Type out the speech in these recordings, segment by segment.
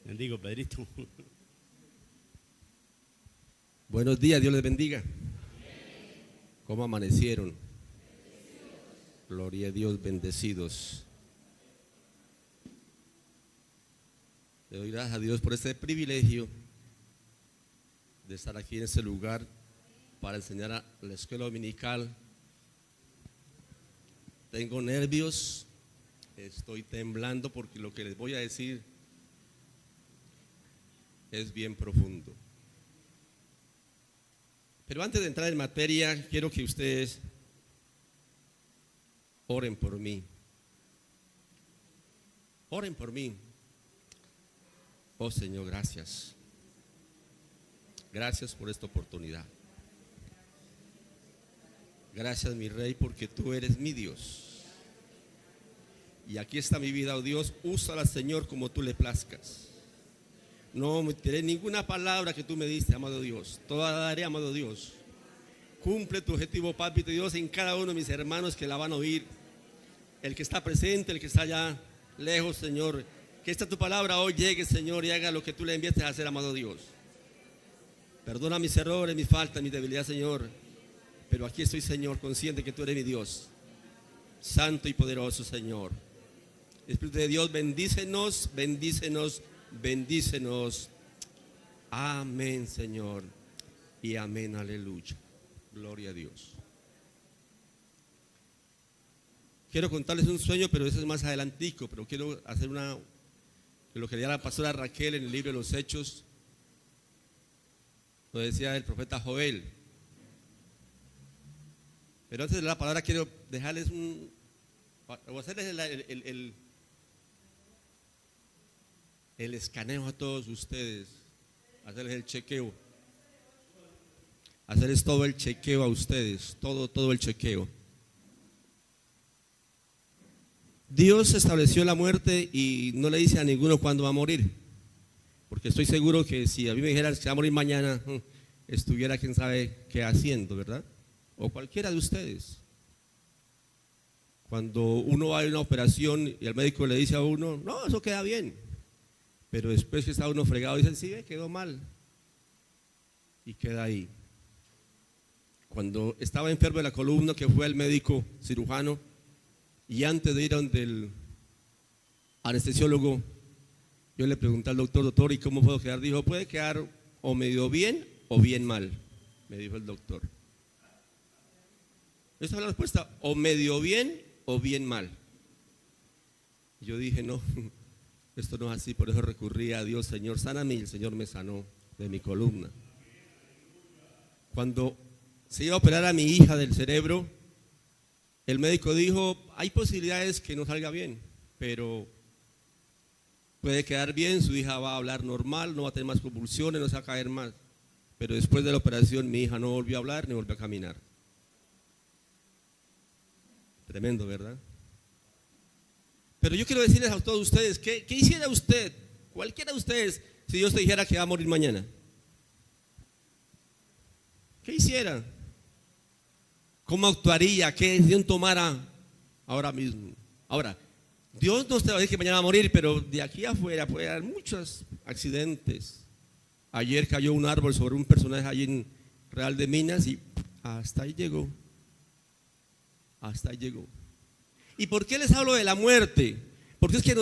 Bendigo, Pedrito. Buenos días, Dios les bendiga. ¿Cómo amanecieron? Gloria a Dios, bendecidos. Le doy gracias a Dios por este privilegio de estar aquí en este lugar para enseñar a la escuela dominical. Tengo nervios, estoy temblando porque lo que les voy a decir es bien profundo. Pero antes de entrar en materia, quiero que ustedes oren por mí. Oren por mí. Oh Señor, gracias. Gracias por esta oportunidad. Gracias, mi Rey, porque tú eres mi Dios. Y aquí está mi vida, oh Dios. Úsala, Señor, como tú le plazcas. No omitiré ninguna palabra que tú me diste, amado Dios. Toda la daré, amado Dios. Cumple tu objetivo, Papito Dios, en cada uno de mis hermanos que la van a oír. El que está presente, el que está allá lejos, Señor. Que esta tu palabra hoy llegue, Señor, y haga lo que tú le envíes a hacer, amado Dios. Perdona mis errores, mis faltas, mis debilidades, Señor. Pero aquí estoy, Señor, consciente que tú eres mi Dios. Santo y poderoso, Señor. Espíritu de Dios, bendícenos, bendícenos, bendícenos. Amén, Señor. Y amén, aleluya. Gloria a Dios. Quiero contarles un sueño, pero eso es más adelantico. Pero quiero hacer lo que leía la pastora Raquel en el libro de los Hechos. Lo decía el profeta Joel. Pero antes de la palabra quiero dejarles o hacerles el escaneo a todos ustedes, hacerles el chequeo, hacerles todo el chequeo a ustedes, todo el chequeo. Dios estableció la muerte y no le dice a ninguno cuándo va a morir, porque estoy seguro que si a mí me dijeran que va a morir mañana, estuviera quién sabe qué haciendo, ¿verdad? O cualquiera de ustedes. Cuando uno va a una operación y el médico le dice a uno, no, eso queda bien. Pero después que está uno fregado, dicen, sí, quedó mal. Y queda ahí. Cuando estaba enfermo de la columna, que fue el médico cirujano, y antes de ir a donde el anestesiólogo, yo le pregunté al doctor, ¿y cómo puedo quedar? Dijo, puede quedar o medio bien o bien mal, me dijo el doctor. Esta fue la respuesta, o medio bien o bien mal. Yo dije, no, esto no es así, por eso recurrí a Dios, Señor, sáname, y el Señor me sanó de mi columna. Cuando se iba a operar a mi hija del cerebro, el médico dijo, hay posibilidades que no salga bien, pero puede quedar bien, su hija va a hablar normal, no va a tener más convulsiones, no se va a caer más. Pero después de la operación mi hija no volvió a hablar ni volvió a caminar. Tremendo, ¿verdad? Pero yo quiero decirles a todos ustedes, ¿qué hiciera usted, cualquiera de ustedes, si Dios te dijera que va a morir mañana? ¿Qué hiciera? ¿Cómo actuaría? ¿Qué decisión tomara ahora mismo? Ahora, Dios no te va a decir que mañana va a morir, pero de aquí afuera puede haber muchos accidentes. Ayer cayó un árbol sobre un personaje allí en Real de Minas y hasta ahí llegó. Hasta ahí llegó. ¿Y por qué les hablo de la muerte? Porque es que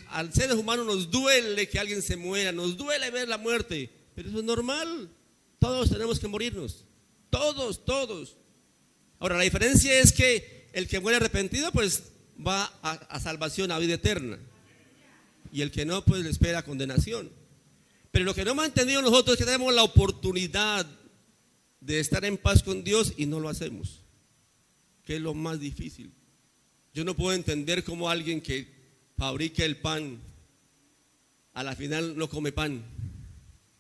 al seres humanos nos duele que alguien se muera, nos duele ver la muerte, pero eso es normal. Todos tenemos que morirnos. Todos. Ahora, la diferencia es que el que muere arrepentido, pues va a salvación, a vida eterna. Y el que no, pues le espera condenación. Pero lo que no hemos entendido nosotros es que tenemos la oportunidad de estar en paz con Dios y no lo hacemos. Que es lo más difícil. Yo no puedo entender cómo alguien que fabrica el pan a la final no come pan,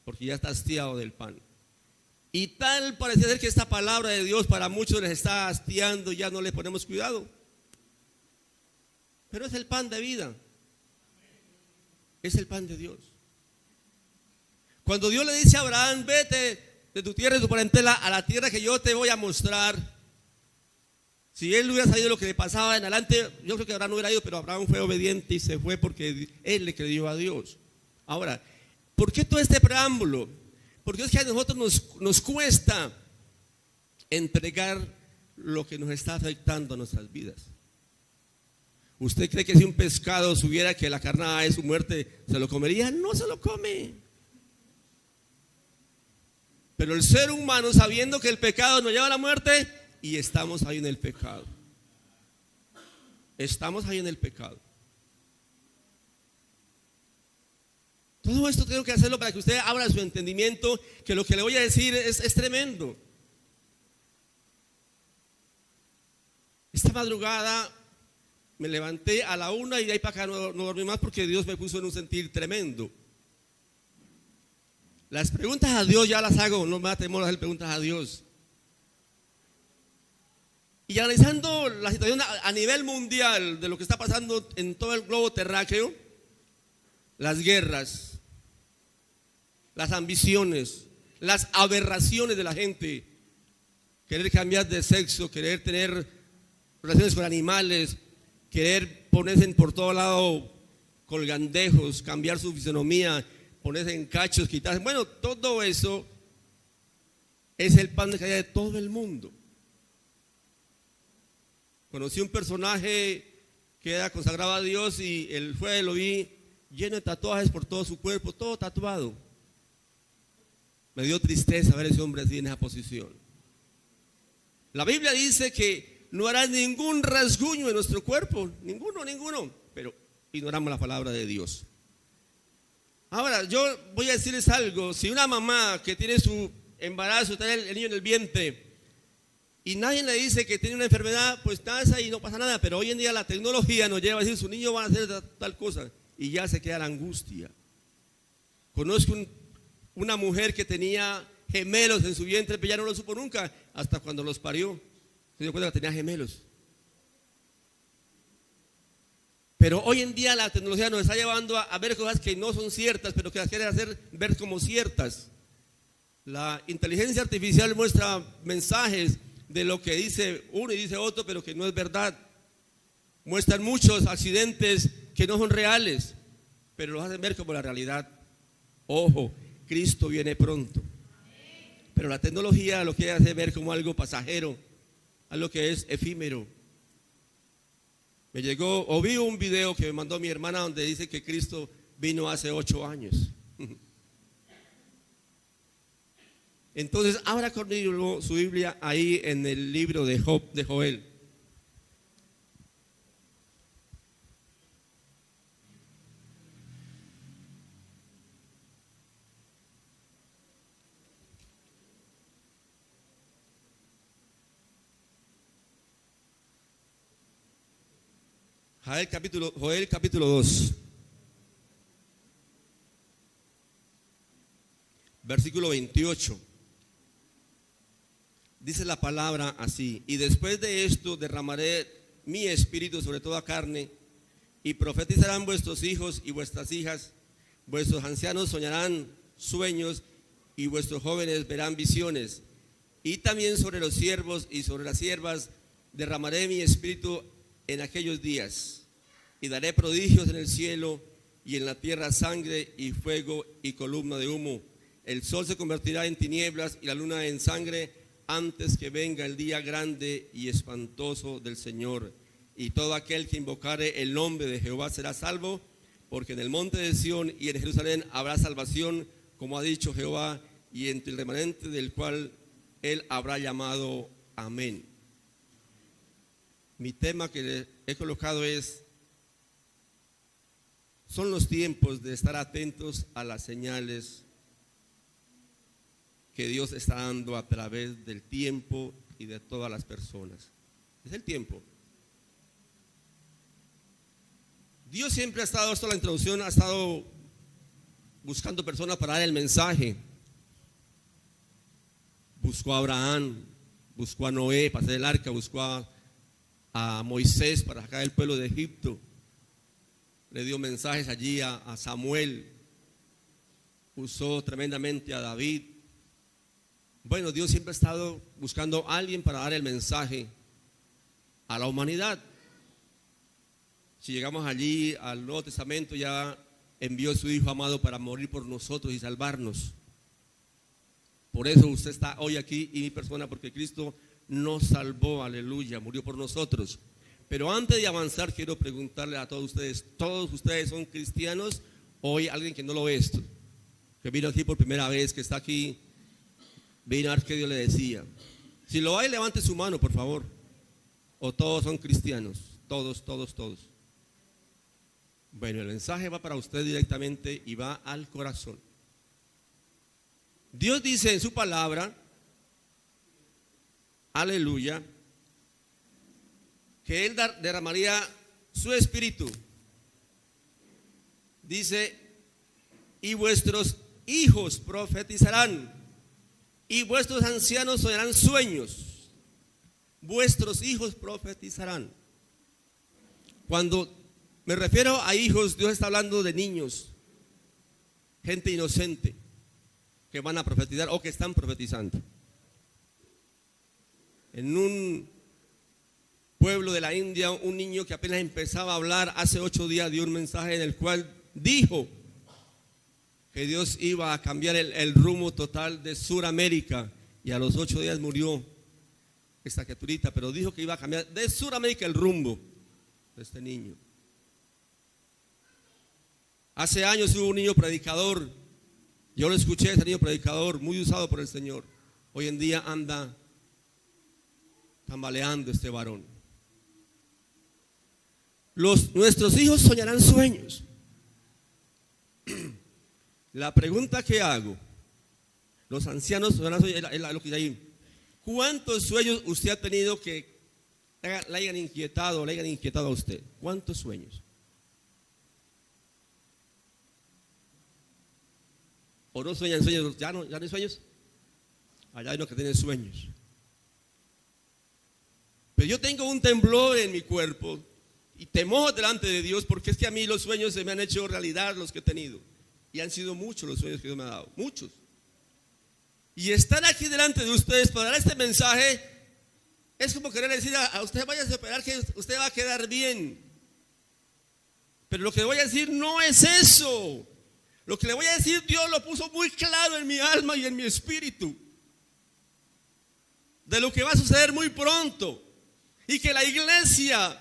porque ya está hastiado del pan. Y tal parece ser que esta palabra de Dios para muchos les está hastiando, ya no le ponemos cuidado. Pero es el pan de vida. Es el pan de Dios. Cuando Dios le dice a Abraham, vete de tu tierra y tu parentela a la tierra que yo te voy a mostrar. Si él hubiera sabido lo que le pasaba en adelante, yo creo que Abraham no hubiera ido, pero Abraham fue obediente y se fue porque él le creyó a Dios. Ahora, ¿por qué todo este preámbulo? Porque es que a nosotros nos cuesta entregar lo que nos está afectando a nuestras vidas. ¿Usted cree que si un pescado supiera que la carnada es su muerte, se lo comería? No se lo come. Pero el ser humano, sabiendo que el pecado nos lleva a la muerte, y estamos ahí en el pecado. Estamos ahí en el pecado. Todo esto tengo que hacerlo para que usted abra su entendimiento, que lo que le voy a decir es tremendo. Esta madrugada me levanté a la 1 y de ahí para acá no dormí más porque Dios me puso en un sentir tremendo. Las preguntas a Dios ya las hago, no me da temor hacer preguntas a Dios. Y analizando la situación a nivel mundial de lo que está pasando en todo el globo terráqueo, las guerras, las ambiciones, las aberraciones de la gente, querer cambiar de sexo, querer tener relaciones con animales, querer ponerse por todo lado colgandejos, cambiar su fisonomía, ponerse en cachos, quitarse. Bueno, todo eso es el pan de cada día de todo el mundo. Conocí un personaje que era consagrado a Dios y el jueves lo vi lleno de tatuajes por todo su cuerpo, todo tatuado. Me dio tristeza ver a ese hombre así en esa posición. La Biblia dice que no hará ningún rasguño en nuestro cuerpo, ninguno, pero ignoramos la palabra de Dios. Ahora, yo voy a decirles algo. Si una mamá que tiene su embarazo, tiene el niño en el vientre y nadie le dice que tiene una enfermedad, pues nace y no pasa nada. Pero hoy en día la tecnología nos lleva a decir, su niño va a hacer tal cosa, y ya se queda la angustia. Conozco una mujer que tenía gemelos en su vientre, pero ya no lo supo nunca, hasta cuando los parió. Se dio cuenta que tenía gemelos. Pero hoy en día la tecnología nos está llevando a ver cosas que no son ciertas, pero que las quiere hacer ver como ciertas. La inteligencia artificial muestra mensajes de lo que dice uno y dice otro, pero que no es verdad. Muestran muchos accidentes que no son reales, pero los hacen ver como la realidad. Ojo, Cristo viene pronto. Pero la tecnología lo quiere hacer ver como algo pasajero, algo que es efímero. Me llegó, o vi un video que me mandó mi hermana donde dice que Cristo vino hace 8 años. Entonces, abra conmigo su Biblia ahí en el libro de Joel. Joel capítulo 2, versículo 28. Dice la palabra así: y después de esto derramaré mi espíritu sobre toda carne, y profetizarán vuestros hijos y vuestras hijas, vuestros ancianos soñarán sueños, y vuestros jóvenes verán visiones, y también sobre los siervos y sobre las siervas derramaré mi espíritu en aquellos días, y daré prodigios en el cielo y en la tierra, sangre y fuego y columna de humo. El sol se convertirá en tinieblas y la luna en sangre antes que venga el día grande y espantoso del Señor. Y todo aquel que invocare el nombre de Jehová será salvo, porque en el monte de Sión y en Jerusalén habrá salvación, como ha dicho Jehová, y entre el remanente del cual él habrá llamado. Amén. Mi tema que le he colocado son los tiempos de estar atentos a las señales que Dios está dando a través del tiempo y de todas las personas. Es el tiempo. Dios siempre ha estado, esto es la introducción, ha estado buscando personas para dar el mensaje. Buscó a Abraham, buscó a Noé para hacer el arca, buscó a Moisés para sacar el pueblo de Egipto. Le dio mensajes allí a Samuel. Usó tremendamente a David. Bueno, Dios siempre ha estado buscando a alguien para dar el mensaje a la humanidad. Si llegamos allí al Nuevo Testamento, ya envió a su Hijo amado para morir por nosotros y salvarnos. Por eso usted está hoy aquí y mi persona, porque Cristo nos salvó, aleluya, murió por nosotros. Pero antes de avanzar, quiero preguntarle a todos ustedes son cristianos, o hay alguien que no lo es, que vino aquí por primera vez, que está aquí, vino a ver qué Dios le decía. Si lo hay, levante su mano, por favor. O todos son cristianos, todos. Bueno, el mensaje va para usted directamente y va al corazón. Dios dice en su palabra, aleluya, que Él derramaría su espíritu. Dice, y vuestros hijos profetizarán, y vuestros ancianos soñarán sueños. Vuestros hijos profetizarán. Cuando me refiero a hijos, Dios está hablando de niños, gente inocente, que van a profetizar o que están profetizando. En un pueblo de la India, un niño que apenas empezaba a hablar, hace 8 días dio un mensaje en el cual dijo que Dios iba a cambiar el rumbo total de Suramérica, y a los 8 días murió esta criaturita, pero dijo que iba a cambiar de Suramérica el rumbo de este niño. Hace años hubo un niño predicador, yo lo escuché, ese niño predicador, muy usado por el Señor. Hoy en día anda tambaleando este varón. Nuestros hijos soñarán sueños. La pregunta que hago, los ancianos soñarán sueños, es lo que dice ahí. ¿Cuántos sueños usted ha tenido que le hayan inquietado a usted? ¿Cuántos sueños? ¿O no sueñan sueños? ¿Ya no hay sueños? Allá hay unos que tienen sueños. Pero yo tengo un temblor en mi cuerpo y temor delante de Dios, porque es que a mí los sueños se me han hecho realidad, los que he tenido. Y han sido muchos los sueños que Dios me ha dado, muchos. Y estar aquí delante de ustedes para dar este mensaje es como querer decir a usted, vaya a esperar que usted va a quedar bien. Pero lo que voy a decir no es eso. Lo que le voy a decir, Dios lo puso muy claro en mi alma y en mi espíritu, de lo que va a suceder muy pronto, y que la iglesia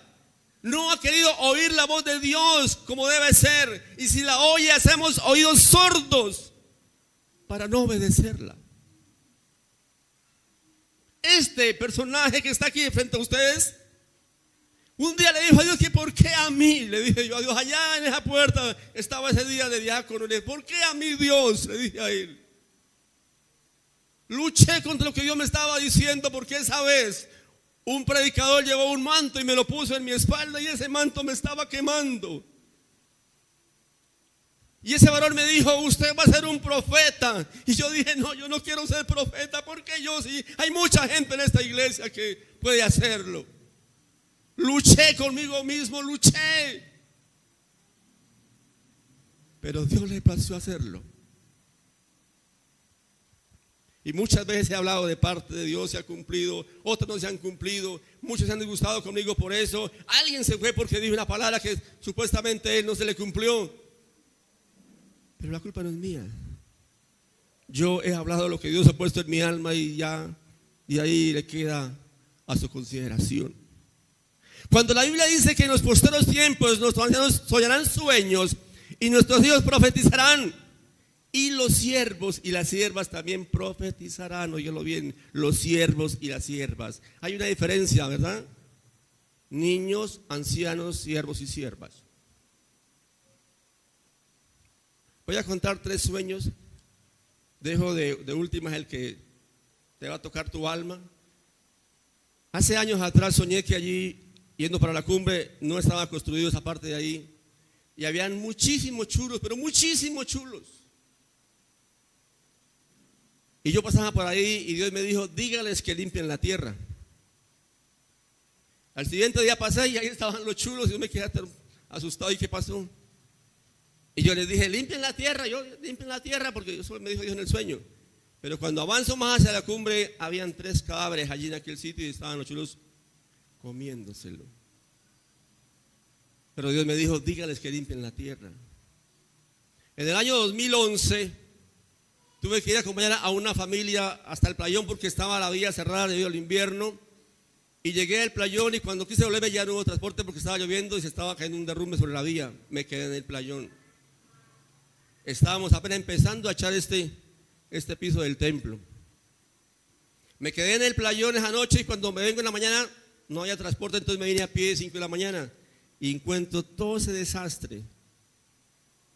no ha querido oír la voz de Dios como debe ser, y si la oye hacemos oídos sordos para no obedecerla. Este personaje que está aquí frente a ustedes, un día le dijo a Dios que ¿por qué a mí? Le dije yo a Dios, allá en esa puerta estaba ese día de diácono. Le dije, ¿por qué a mí, Dios? Le dije a él. Luché contra lo que Dios me estaba diciendo, porque esa vez un predicador llevó un manto y me lo puso en mi espalda, y ese manto me estaba quemando. Y ese varón me dijo, usted va a ser un profeta. Y yo dije, no, yo no quiero ser profeta, porque yo sí, hay mucha gente en esta iglesia que puede hacerlo. Luché conmigo mismo, luché. Pero Dios le plació hacerlo. Y muchas veces he hablado de parte de Dios, se ha cumplido, otros no se han cumplido, muchos se han disgustado conmigo por eso. Alguien se fue porque dijo una palabra que supuestamente él no se le cumplió. Pero la culpa no es mía. Yo he hablado lo que Dios ha puesto en mi alma, y ya de ahí le queda a su consideración. Cuando la Biblia dice que en los postreros tiempos nuestros ancianos soñarán sueños y nuestros hijos profetizarán, y los siervos y las siervas también profetizarán, óyelo bien, los siervos y las siervas. Hay una diferencia, ¿verdad? Niños, ancianos, siervos y siervas. Voy a contar 3 sueños. Dejo de últimas el que te va a tocar tu alma. Hace años atrás soñé que allí, yendo para la cumbre, no estaba construido esa parte de ahí, y habían muchísimos chulos, pero muchísimos chulos. Y yo pasaba por ahí y Dios me dijo, dígales que limpien la tierra. Al siguiente día pasé y ahí estaban los chulos, y yo me quedé asustado. ¿Y qué pasó? Y yo les dije, limpien la tierra, porque eso me dijo Dios en el sueño. Pero cuando avanzo más hacia la cumbre, habían 3 cadáveres allí en aquel sitio, y estaban los chulos comiéndoselo. Pero Dios me dijo, dígales que limpien la tierra. En el año 2011 tuve que ir a acompañar a una familia hasta el playón porque estaba la vía cerrada debido al invierno. Y llegué al playón y cuando quise volverme ya no hubo transporte porque estaba lloviendo y se estaba cayendo un derrumbe sobre la vía. Me quedé en el playón. Estábamos apenas empezando a echar este piso del templo. Me quedé en el playón esa noche y cuando me vengo en la mañana no había transporte, entonces me vine a pie 5 de la mañana y encuentro todo ese desastre.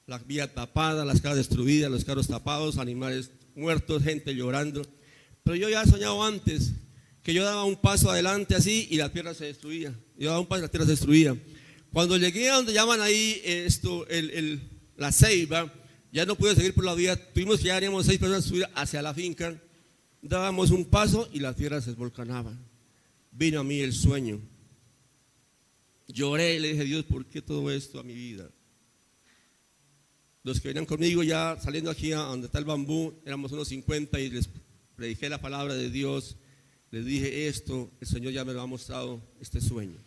La vía tapada, las casas destruidas, los carros tapados, animales muertos, gente llorando. Pero yo ya he soñado antes que yo daba un paso adelante así y la tierra se destruía. Yo daba un paso y la tierra se destruía. Cuando llegué a donde llaman ahí la Ceiba, ya no pude seguir por la vía. Tuvimos que ya haríamos 6 personas subir hacia la finca. Dábamos un paso y la tierra se desvolcanaba. Vino a mí el sueño. Lloré y le dije, Dios, ¿por qué todo esto a mi vida? Los que venían conmigo ya saliendo aquí a donde está el bambú, éramos unos 50 y les prediqué la palabra de Dios. Les dije esto, el Señor ya me lo ha mostrado, este sueño.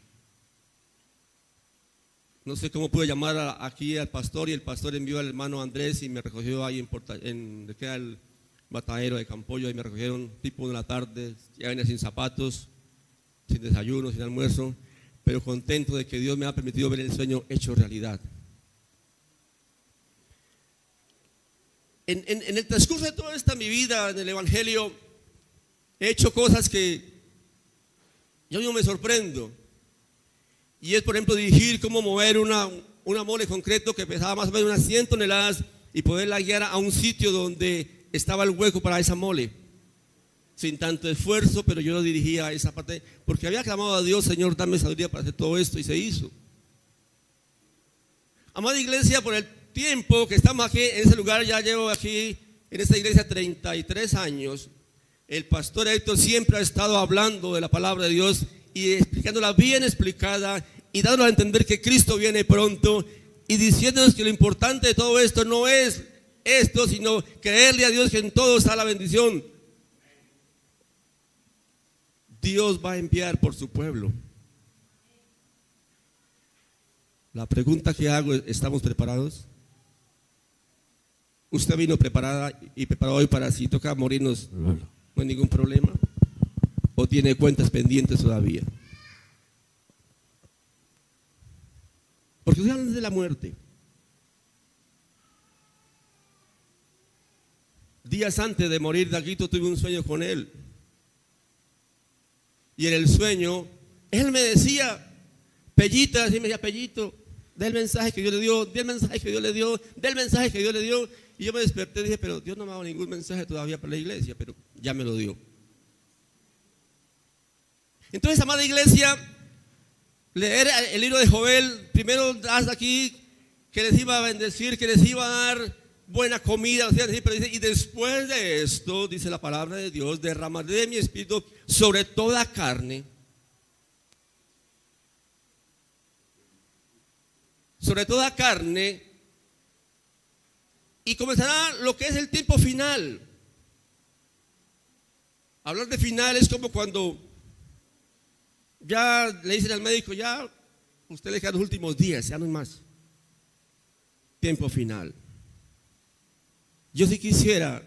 No sé cómo pude llamar aquí al pastor y el pastor envió al hermano Andrés y me recogió ahí en queda el matadero de Campollo y me recogieron tipo de la tarde, ya venía sin zapatos, sin desayuno, sin almuerzo, pero contento de que Dios me ha permitido ver el sueño hecho realidad. En el transcurso de toda esta mi vida en el Evangelio he hecho cosas que yo mismo me sorprendo. Y es, por ejemplo, dirigir cómo mover una mole concreto que pesaba más o menos unas 100 toneladas y poderla guiar a un sitio donde estaba el hueco para esa mole. Sin tanto esfuerzo, pero yo lo dirigía a esa parte porque había clamado a Dios, Señor, dame sabiduría para hacer todo esto y se hizo. Amada iglesia, por el tiempo que estamos aquí en ese lugar, ya llevo aquí en esta iglesia 33 años. El pastor Héctor siempre ha estado hablando de la palabra de Dios y explicándola bien explicada y dándonos a entender que Cristo viene pronto y diciéndonos que lo importante de todo esto no es esto, sino creerle a Dios que en todo está la bendición. Dios va a enviar por su pueblo. La pregunta que hago es, ¿estamos preparados? ¿Usted vino preparada y preparado hoy para si toca morirnos? No hay ningún problema. ¿O tiene cuentas pendientes todavía? Porque usted habla de la muerte. Días antes de morir, Daguito, tuve un sueño con él. Y en el sueño, él me decía, Pellita, así me decía, Pellito, del mensaje que Dios le dio, del mensaje que Dios le dio, del mensaje que Dios le dio. Y yo me desperté y dije, pero Dios no me ha dado ningún mensaje todavía para la iglesia, pero ya me lo dio. Entonces, amada iglesia, leer el libro de Joel, primero hasta aquí que les iba a bendecir, que les iba a dar buena comida, o sea, pero dice, y después de esto, dice la palabra de Dios, derramaré de mi espíritu sobre toda carne. Sobre toda carne. Y comenzará lo que es el tiempo final. Hablar de final es como cuando ya le dicen al médico, ya usted le quedan los últimos días, ya no hay más. Tiempo final. Yo sí quisiera,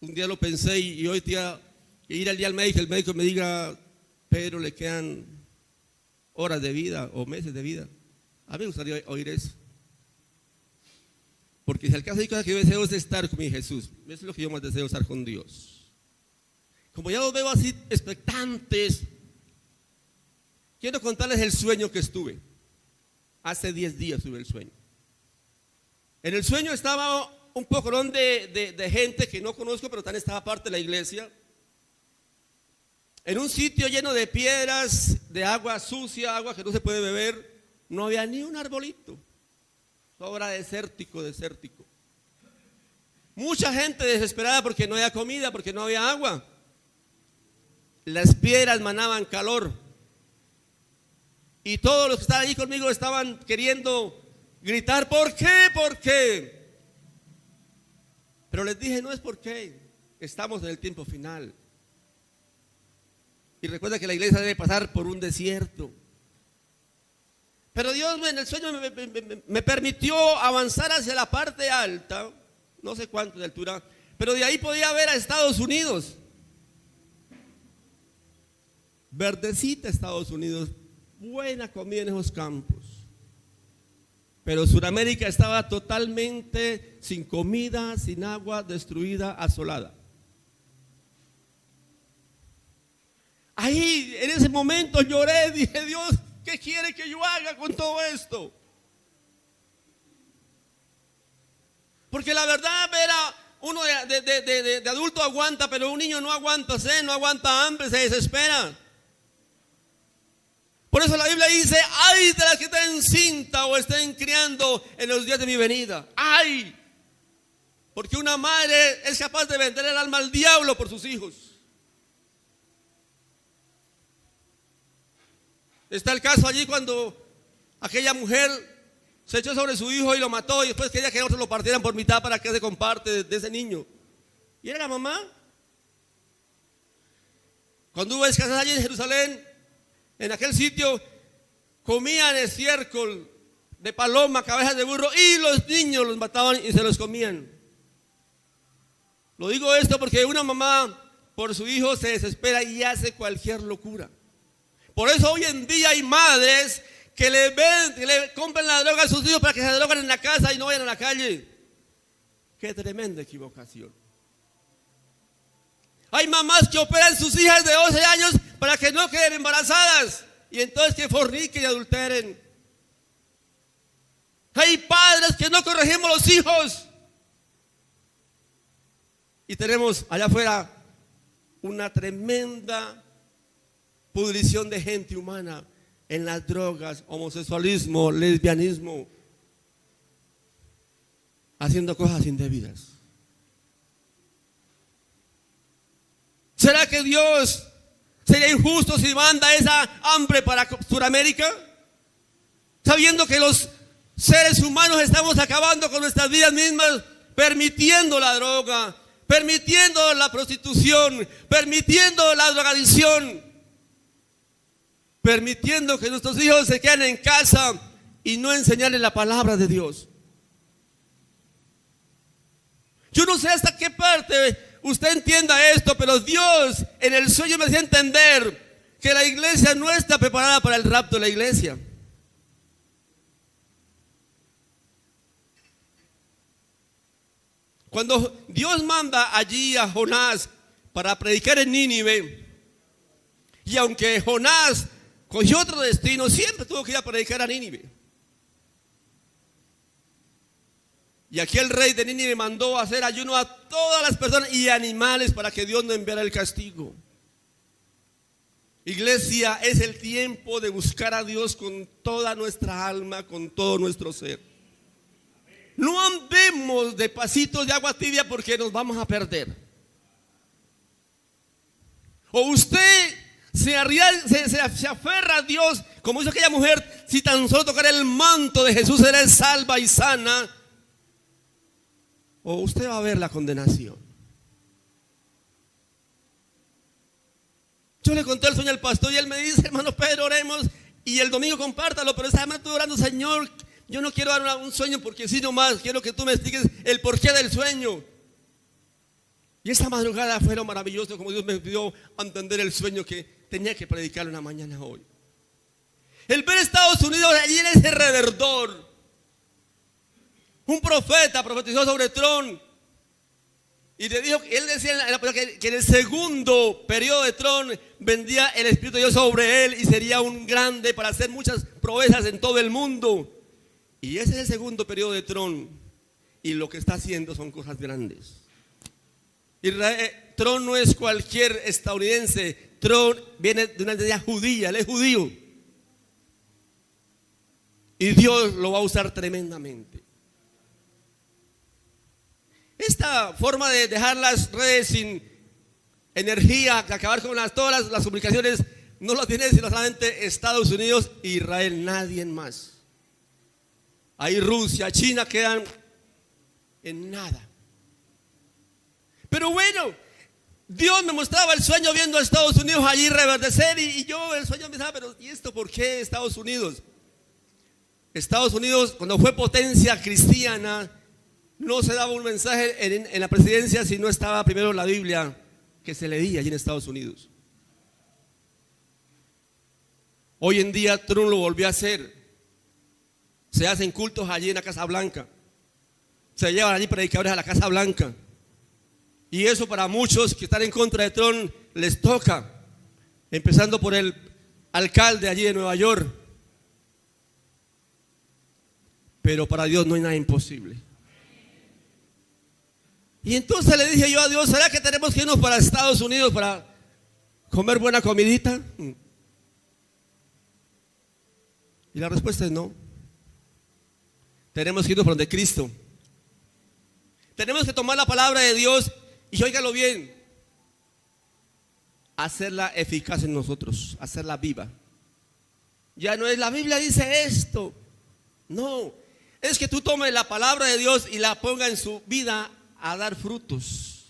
un día lo pensé y hoy día ir al día al médico, el médico me diga, Pedro, le quedan horas de vida o meses de vida. A mí me gustaría oír eso. Porque si al caso hay cosas que yo deseo es estar con mi Jesús. Eso es lo que yo más deseo, estar con Dios. Como ya los veo así expectantes, quiero contarles el sueño que estuve. Hace 10 días tuve el sueño. En el sueño estaba un poco de gente que no conozco, pero también estaba parte de la iglesia. En un sitio lleno de piedras, de agua sucia, agua que no se puede beber. No había ni un arbolito. Todo era desértico. Mucha gente desesperada porque no había comida, porque no había agua. Las piedras manaban calor. Y todos los que estaban ahí conmigo estaban queriendo gritar, ¿por qué? ¿Por qué? Pero les dije, no es por qué. Estamos en el tiempo final. Y recuerda que la iglesia debe pasar por un desierto. Pero Dios en el sueño me permitió avanzar hacia la parte alta, no sé cuánto de altura, pero de ahí podía ver a Estados Unidos. Verdecita Estados Unidos, buena comida en esos campos. Pero Sudamérica estaba totalmente sin comida, sin agua, destruida, asolada. Ahí, en ese momento lloré, dije, Dios, ¿qué quiere que yo haga con todo esto? Porque la verdad, ver a uno de adulto aguanta, pero un niño no aguanta sed, no aguanta hambre, se desespera. Por eso la Biblia dice, ay de las que estén cinta o estén criando en los días de mi venida. Ay, porque una madre es capaz de vender el alma al diablo por sus hijos. Está el caso allí cuando aquella mujer se echó sobre su hijo y lo mató y después quería que otros lo partieran por mitad para que se comparte de ese niño. Y era la mamá. Cuando hubo escasez allí en Jerusalén, en aquel sitio comían estiércol de paloma, cabezas de burro, y los niños los mataban y se los comían. Lo digo esto porque una mamá por su hijo se desespera y hace cualquier locura. Por eso hoy en día hay madres que le compran la droga a sus hijos para que se droguen en la casa y no vayan a la calle. Qué tremenda equivocación. Hay mamás que operan sus hijas de 12 años para que no queden embarazadas y entonces que forniquen y adulteren. Hay padres que no corregimos los hijos. Y tenemos allá afuera una tremenda pudrición de gente humana en las drogas, homosexualismo, lesbianismo, haciendo cosas indebidas. ¿Será que Dios sería injusto si manda esa hambre para Sudamérica? Sabiendo que los seres humanos estamos acabando con nuestras vidas mismas, permitiendo la droga, permitiendo la prostitución, permitiendo la drogadicción, permitiendo que nuestros hijos se queden en casa y no enseñarles la palabra de Dios. Yo no sé hasta qué parte usted entienda esto, pero Dios en el sueño me hacía entender que la iglesia no está preparada para el rapto de la iglesia. Cuando Dios manda allí a Jonás para predicar en Nínive, y aunque Jonás cogió otro destino, siempre tuvo que ir a predicar a Nínive. Y aquí el rey de Nínive mandó hacer ayuno a todas las personas y animales para que Dios no enviara el castigo. Iglesia, es el tiempo de buscar a Dios con toda nuestra alma, con todo nuestro ser. No andemos de pasitos de agua tibia porque nos vamos a perder. O usted se aferra a Dios, como hizo aquella mujer, si tan solo tocar el manto de Jesús será salva y sana. O usted va a ver la condenación. Yo le conté el sueño al pastor y él me dice, hermano Pedro, oremos y el domingo compártalo, pero esa semana estuve orando, Señor, yo no quiero dar un sueño porque sí nomás, quiero que tú me expliques el porqué del sueño. Y esa madrugada fue lo maravilloso, como Dios me pidió entender el sueño que tenía que predicar una mañana hoy. El ver Estados Unidos allí en ese reverdor. Un profeta profetizó sobre Trump y le dijo, él decía que en el segundo periodo de Trump vendría el Espíritu de Dios sobre él y sería un grande para hacer muchas proezas en todo el mundo. Y ese es el segundo periodo de Trump y lo que está haciendo son cosas grandes. Trump no es cualquier estadounidense, Trump viene de una etnia judía, él es judío. Y Dios lo va a usar tremendamente. Esta forma de dejar las redes sin energía, acabar con todas las comunicaciones, no lo tiene sino solamente Estados Unidos e Israel, nadie más. Ahí Rusia, China quedan en nada. Pero bueno, Dios me mostraba el sueño viendo a Estados Unidos allí reverdecer y yo el sueño me pensaba, pero ¿y esto por qué Estados Unidos? Estados Unidos, cuando fue potencia cristiana, no se daba un mensaje en la presidencia si no estaba primero la Biblia que se leía allí en Estados Unidos. Hoy en día Trump lo volvió a hacer. Se hacen cultos allí en la Casa Blanca. Se llevan allí predicadores a la Casa Blanca. Y eso para muchos que están en contra de Trump les toca. Empezando por el alcalde allí de Nueva York. Pero para Dios no hay nada imposible. Y entonces le dije yo a Dios, ¿será que tenemos que irnos para Estados Unidos para comer buena comidita? Y la respuesta es no. Tenemos que irnos por donde Cristo. Tenemos que tomar la palabra de Dios y óigalo bien, hacerla eficaz en nosotros, hacerla viva. Ya no es la Biblia dice esto. No, es que tú tomes la palabra de Dios y la ponga en su vida a dar frutos.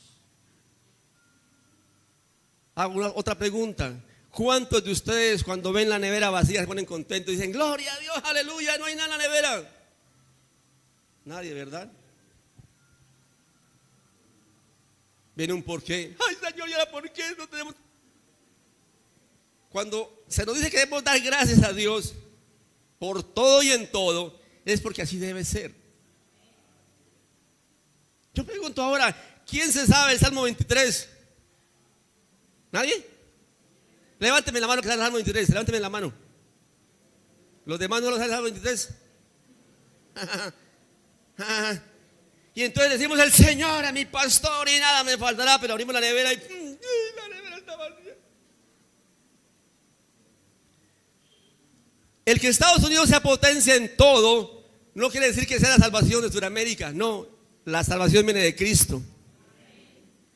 Hago otra pregunta. ¿Cuántos de ustedes cuando ven la nevera vacía se ponen contentos y dicen, gloria a Dios, aleluya, no hay nada en la nevera? Nadie, ¿verdad? Viene un porqué. Ay, Señor, ¿y ahora por qué no tenemos? Cuando se nos dice que debemos dar gracias a Dios por todo y en todo, es porque así debe ser. Yo pregunto ahora, ¿quién se sabe el Salmo 23? ¿Nadie? Levánteme la mano que sabe el Salmo 23, levánteme la mano. ¿Los demás no lo saben el Salmo 23? Y entonces decimos, el Señor es mi pastor y nada me faltará, pero abrimos la nevera y la nevera está vacía. El que Estados Unidos sea potencia en todo no quiere decir que sea la salvación de Sudamérica. No, la salvación viene de Cristo.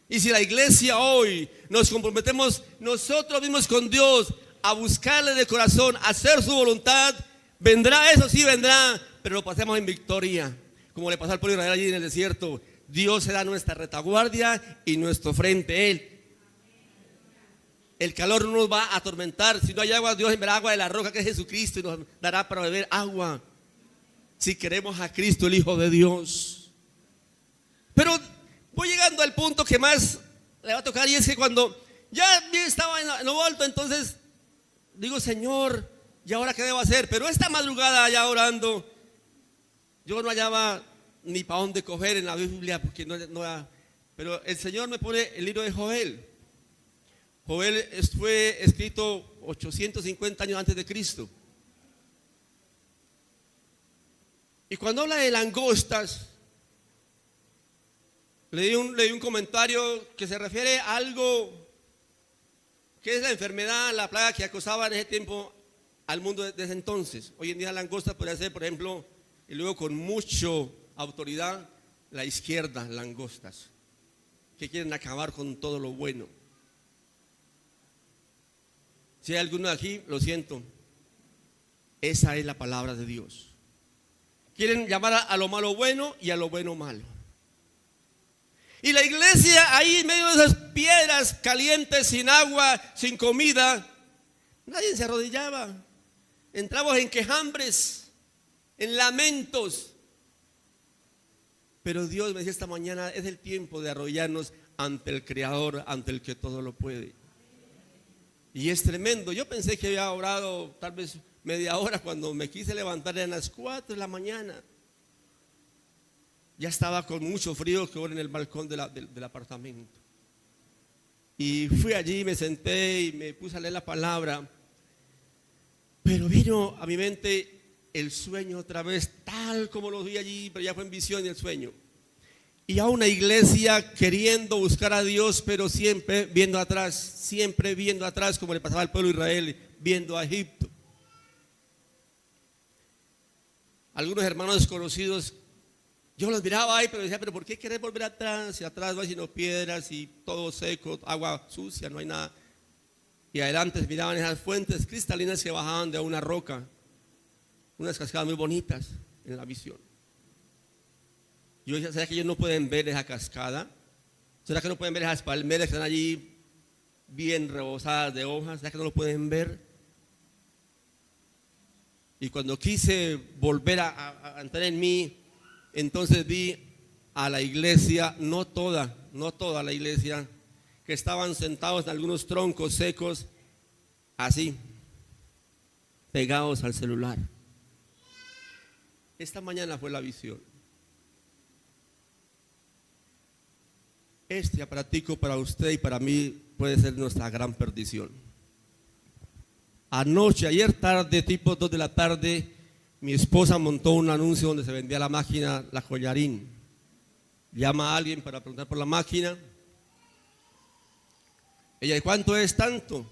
Y si la iglesia hoy nos comprometemos nosotros mismos con Dios a buscarle de corazón, a hacer su voluntad, vendrá, eso sí vendrá, pero lo pasemos en victoria. Como le pasó al pueblo de Israel allí en el desierto, Dios será nuestra retaguardia y nuestro frente. El calor no nos va a atormentar. Si no hay agua, Dios enviará agua de la roca que es Jesucristo y nos dará para beber agua. Si queremos a Cristo, el Hijo de Dios. Pero voy llegando al punto que más le va a tocar, y es que cuando ya estaba en lo alto, entonces digo, Señor, ¿y ahora qué debo hacer? Pero esta madrugada allá orando, yo no hallaba ni para dónde coger en la Biblia, porque no era, pero el Señor me pone el libro de Joel. Joel fue escrito 850 años antes de Cristo. Y cuando habla de langostas, leí un comentario que se refiere a algo que es la enfermedad, la plaga que acosaba en ese tiempo al mundo desde ese entonces. Hoy en día langostas podría ser, por ejemplo, y luego con mucha autoridad, la izquierda, langostas, que quieren acabar con todo lo bueno. Si hay alguno de aquí, lo siento, esa es la palabra de Dios. Quieren llamar a lo malo bueno y a lo bueno malo. Y la iglesia ahí en medio de esas piedras calientes, sin agua, sin comida, nadie se arrodillaba. Entramos en quejambres, en lamentos. Pero Dios me decía esta mañana, es el tiempo de arrodillarnos ante el Creador, ante el que todo lo puede. Y es tremendo. Yo pensé que había orado tal vez media hora. Cuando me quise levantar eran las 4 de la mañana. Ya estaba con mucho frío que en el balcón del apartamento. Y fui allí, me senté y me puse a leer la palabra. Pero vino a mi mente el sueño otra vez, tal como lo vi allí, pero ya fue en visión y el sueño. Y a una iglesia queriendo buscar a Dios, pero siempre viendo atrás, como le pasaba al pueblo de Israel, viendo a Egipto. Algunos hermanos desconocidos, yo los miraba ahí, pero decía, pero ¿por qué querés volver atrás? Si atrás no hay sino piedras y todo seco, agua sucia, no hay nada. Y adelante miraban esas fuentes cristalinas que bajaban de una roca, unas cascadas muy bonitas en la visión. Yo decía, ¿será que ellos no pueden ver esa cascada? ¿Será que no pueden ver esas palmeras que están allí bien rebosadas de hojas? ¿Será que no lo pueden ver? Y cuando quise volver a entrar en mí, entonces vi a la iglesia, no toda la iglesia, que estaban sentados en algunos troncos secos, así, pegados al celular. Esta mañana fue la visión. Este aparatico para usted y para mí puede ser nuestra gran perdición. Anoche, ayer tarde, tipo 2 de la tarde, mi esposa montó un anuncio donde se vendía la máquina, la Collarín. Llama a alguien para preguntar por la máquina. Ella, ¿y cuánto es tanto?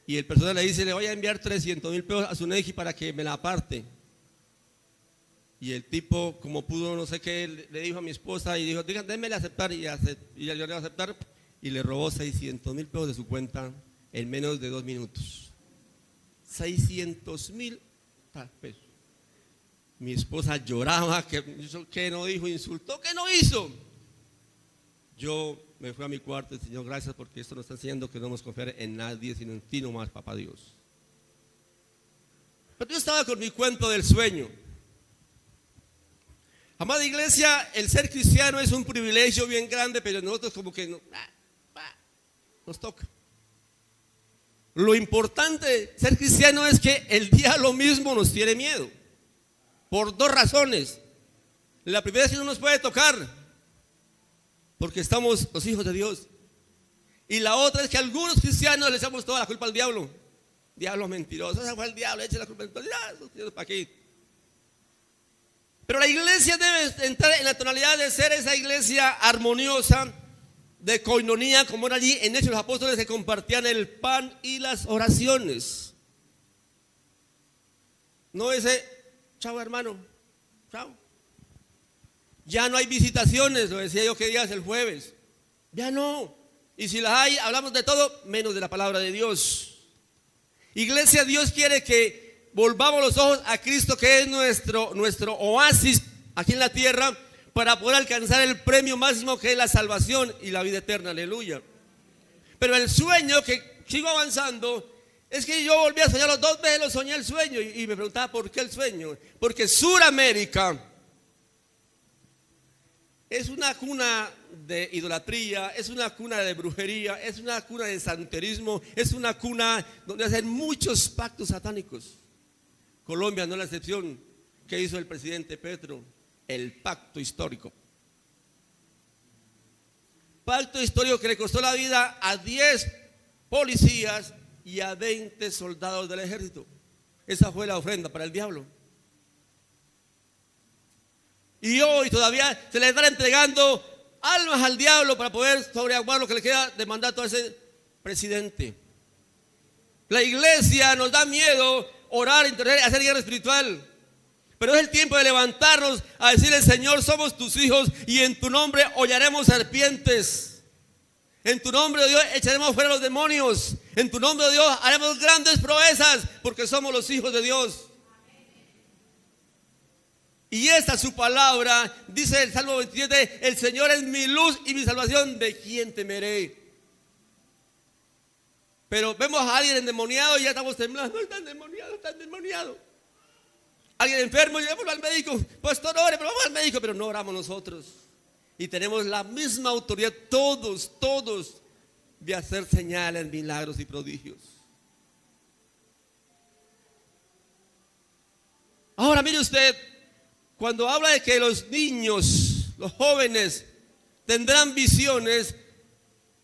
Y el personal le dice, le voy a enviar 300,000 pesos a su Neji para que me la aparte. Y el tipo, como pudo, no sé qué, le dijo a mi esposa y dijo, démele aceptar. Y yo le voy a aceptar. Y le robó 600,000 pesos de su cuenta en menos de 2 minutos. 600,000 pesos. Mi esposa lloraba, que no dijo, insultó, que no hizo. Yo me fui a mi cuarto y Señor, gracias porque esto nos está enseñando que no debemos confiar en nadie, sino en ti nomás, papá Dios. Pero yo estaba con mi cuento del sueño. Amada iglesia, el ser cristiano es un privilegio bien grande, pero nosotros como que nos toca. Lo importante de ser cristiano es que el diablo mismo nos tiene miedo, por 2 razones. La primera es que no nos puede tocar, porque estamos los hijos de Dios. Y la otra es que a algunos cristianos le echamos toda la culpa al diablo. Diablo mentiroso, ese fue el diablo, eche la culpa al diablo, para aquí. Pero la iglesia debe entrar en la tonalidad de ser esa iglesia armoniosa, de coinonía, como era allí en Hechos de los Apóstoles, que compartían el pan y las oraciones. No ese, chao hermano, chao. Ya no hay visitaciones, lo decía yo que días el jueves. Ya no. Y si las hay, hablamos de todo menos de la palabra de Dios. Iglesia, Dios quiere que volvamos los ojos a Cristo, que es nuestro oasis aquí en la tierra, para poder alcanzar el premio máximo, que es la salvación y la vida eterna, aleluya. Pero el sueño, que sigo avanzando, es que yo volví a soñarlo 2 veces, lo soñé el sueño, y me preguntaba por qué el sueño. Porque Suramérica es una cuna de idolatría, es una cuna de brujería, es una cuna de santerismo, es una cuna donde hacen muchos pactos satánicos. Colombia no es la excepción. ¿Qué hizo el presidente Petro? El pacto histórico. Pacto histórico que le costó la vida a 10 policías y a 20 soldados del ejército. Esa fue la ofrenda para el diablo. Y hoy todavía se le están entregando almas al diablo para poder sobreaguar lo que le queda de mandato a ese presidente. La iglesia nos da miedo orar, interceder, hacer guerra espiritual. Pero es el tiempo de levantarnos a decirle: Señor, somos tus hijos y en tu nombre hollaremos serpientes. En tu nombre, oh Dios, echaremos fuera los demonios. En tu nombre, oh Dios, haremos grandes proezas porque somos los hijos de Dios. Y esta es su palabra. Dice el Salmo 27: el Señor es mi luz y mi salvación, ¿de quién temeré? Pero vemos a alguien endemoniado y ya estamos temblando. Está endemoniado, está endemoniado. Alguien enfermo, llevémoslo al médico. Pastor, ore, pero vamos al médico. Pero no oramos nosotros. Y tenemos la misma autoridad, todos, de hacer señales, milagros y prodigios. Ahora mire usted, cuando habla de que los niños, los jóvenes tendrán visiones,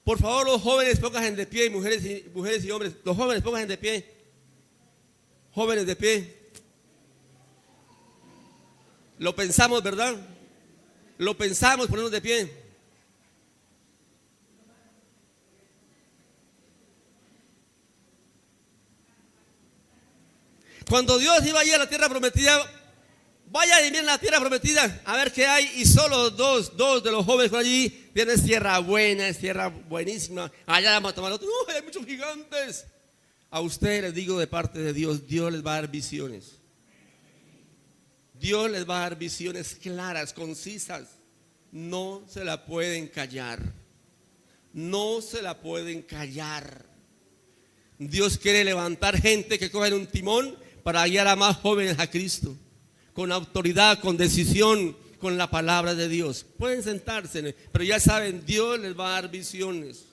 por favor, los jóvenes pónganse de pie, mujeres y hombres. Los jóvenes pónganse de pie. Jóvenes de pie. Lo pensamos, ¿verdad? Lo pensamos, ponernos de pie. Cuando Dios iba a ir a la tierra prometida, vaya y miren la tierra prometida, a ver qué hay. Y solo dos de los jóvenes por allí tienen tierra buena, es tierra buenísima. Allá vamos a tomar otro. No, hay muchos gigantes. A ustedes les digo de parte de Dios, Dios les va a dar visiones. Dios les va a dar visiones claras, concisas. No se la pueden callar. No se la pueden callar. Dios quiere levantar gente que cogen un timón para guiar a más jóvenes a Cristo, con autoridad, con decisión, con la palabra de Dios. Pueden sentarse, pero ya saben, Dios les va a dar visiones.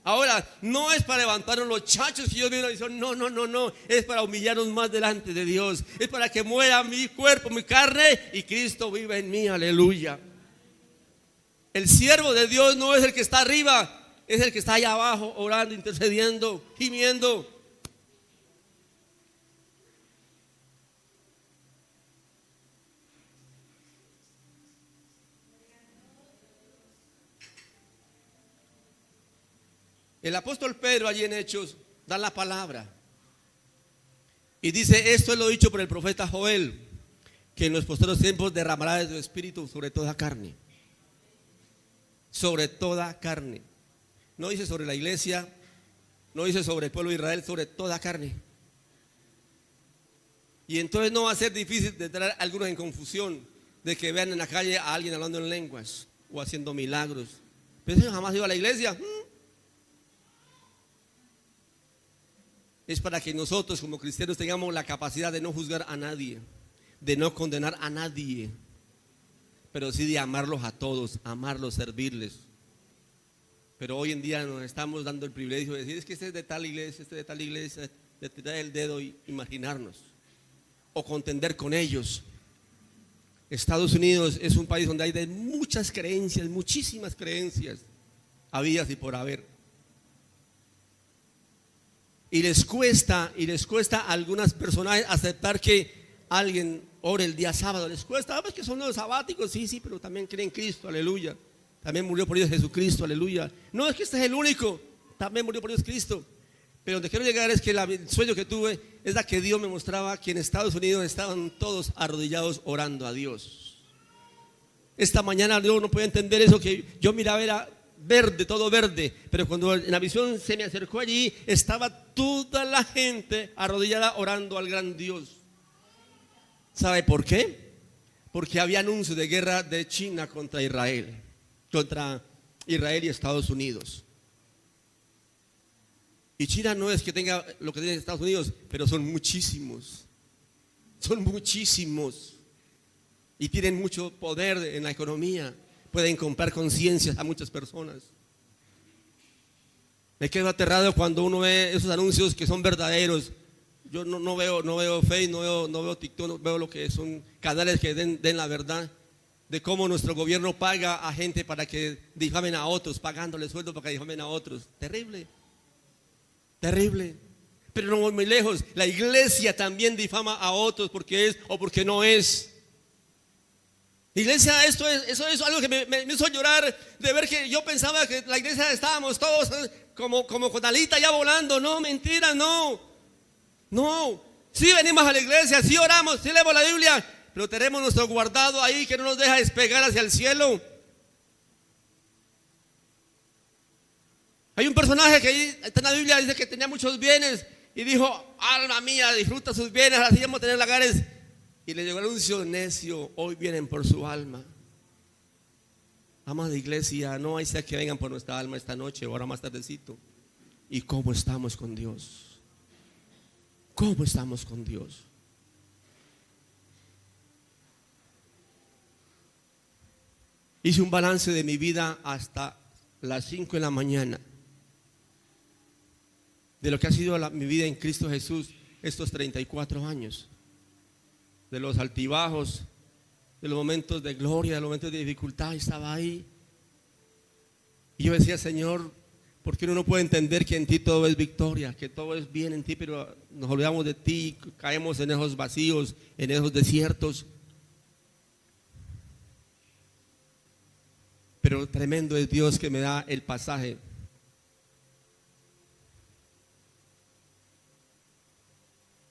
Ahora, no es para levantarnos los chachos que Dios me dio una visión, no, no, no, no, es para humillarnos más delante de Dios, es para que muera mi cuerpo, mi carne y Cristo viva en mí, aleluya. El siervo de Dios no es el que está arriba, es el que está allá abajo orando, intercediendo, gimiendo. El apóstol Pedro allí en Hechos da la palabra y dice: esto es lo dicho por el profeta Joel, que en los posteriores tiempos derramará de su espíritu sobre toda carne. Sobre toda carne. No dice sobre la iglesia, no dice sobre el pueblo de Israel, sobre toda carne. Y entonces no va a ser difícil de entrar a algunos en confusión, de que vean en la calle a alguien hablando en lenguas o haciendo milagros. Pero eso jamás iba a la iglesia. Es para que nosotros como cristianos tengamos la capacidad de no juzgar a nadie, de no condenar a nadie, pero sí de amarlos a todos, amarlos, servirles. Pero hoy en día nos estamos dando el privilegio de decir: es que este es de tal iglesia, este es de tal iglesia, de tirar el dedo y imaginarnos o contender con ellos. Estados Unidos es un país donde hay de muchas creencias, muchísimas creencias, habidas y por haber. Y les cuesta a algunas personas aceptar que alguien ore el día sábado. Les cuesta, que son los sabáticos, sí, pero también creen en Cristo, aleluya. También murió por ellos Jesucristo, aleluya. No es que este es el único, también murió por ellos Cristo. Pero donde quiero llegar es que el sueño que tuve es la que Dios me mostraba, que en Estados Unidos estaban todos arrodillados orando a Dios. Esta mañana yo no podía entender eso, que yo miraba era verde, todo verde, pero cuando en la visión se me acercó allí, estaba toda la gente arrodillada orando al gran Dios. ¿Sabe por qué? Porque había anuncios de guerra de China contra Israel y Estados Unidos. Y China no es que tenga lo que tiene Estados Unidos, pero son muchísimos, y tienen mucho poder en la economía. Pueden comprar conciencias a muchas personas. Me quedo aterrado cuando uno ve esos anuncios que son verdaderos. Yo no veo Facebook, no veo TikTok, no veo lo que son canales que den la verdad de cómo nuestro gobierno paga a gente para que difamen a otros, pagándole sueldo para que difamen a otros. Terrible, terrible. Pero no voy muy lejos, la iglesia también difama a otros porque es o porque no es. Iglesia, eso es algo que me hizo llorar, de ver que yo pensaba que la iglesia estábamos todos como con alita ya volando. No, mentira, no. Sí venimos a la iglesia, sí oramos, sí leemos la Biblia, pero tenemos nuestro guardado ahí que no nos deja despegar hacia el cielo. Hay un personaje que ahí está en la Biblia, dice que tenía muchos bienes y dijo: alma mía, disfruta sus bienes, así vamos a tener lagares. Y le llegó el anuncio: necio, hoy vienen por su alma. Amada iglesia, no hay sea que vengan por nuestra alma esta noche o ahora más tardecito. ¿Y cómo estamos con Dios? ¿Cómo estamos con Dios? Hice un balance de mi vida hasta las 5 de la mañana, de lo que ha sido mi vida en Cristo Jesús estos 34 años. De los altibajos, de los momentos de gloria, de los momentos de dificultad, estaba ahí. Y yo decía: Señor, ¿por qué uno no puede entender que en ti todo es victoria, que todo es bien en ti, pero nos olvidamos de ti, caemos en esos vacíos, en esos desiertos? Pero tremendo es Dios que me da el pasaje.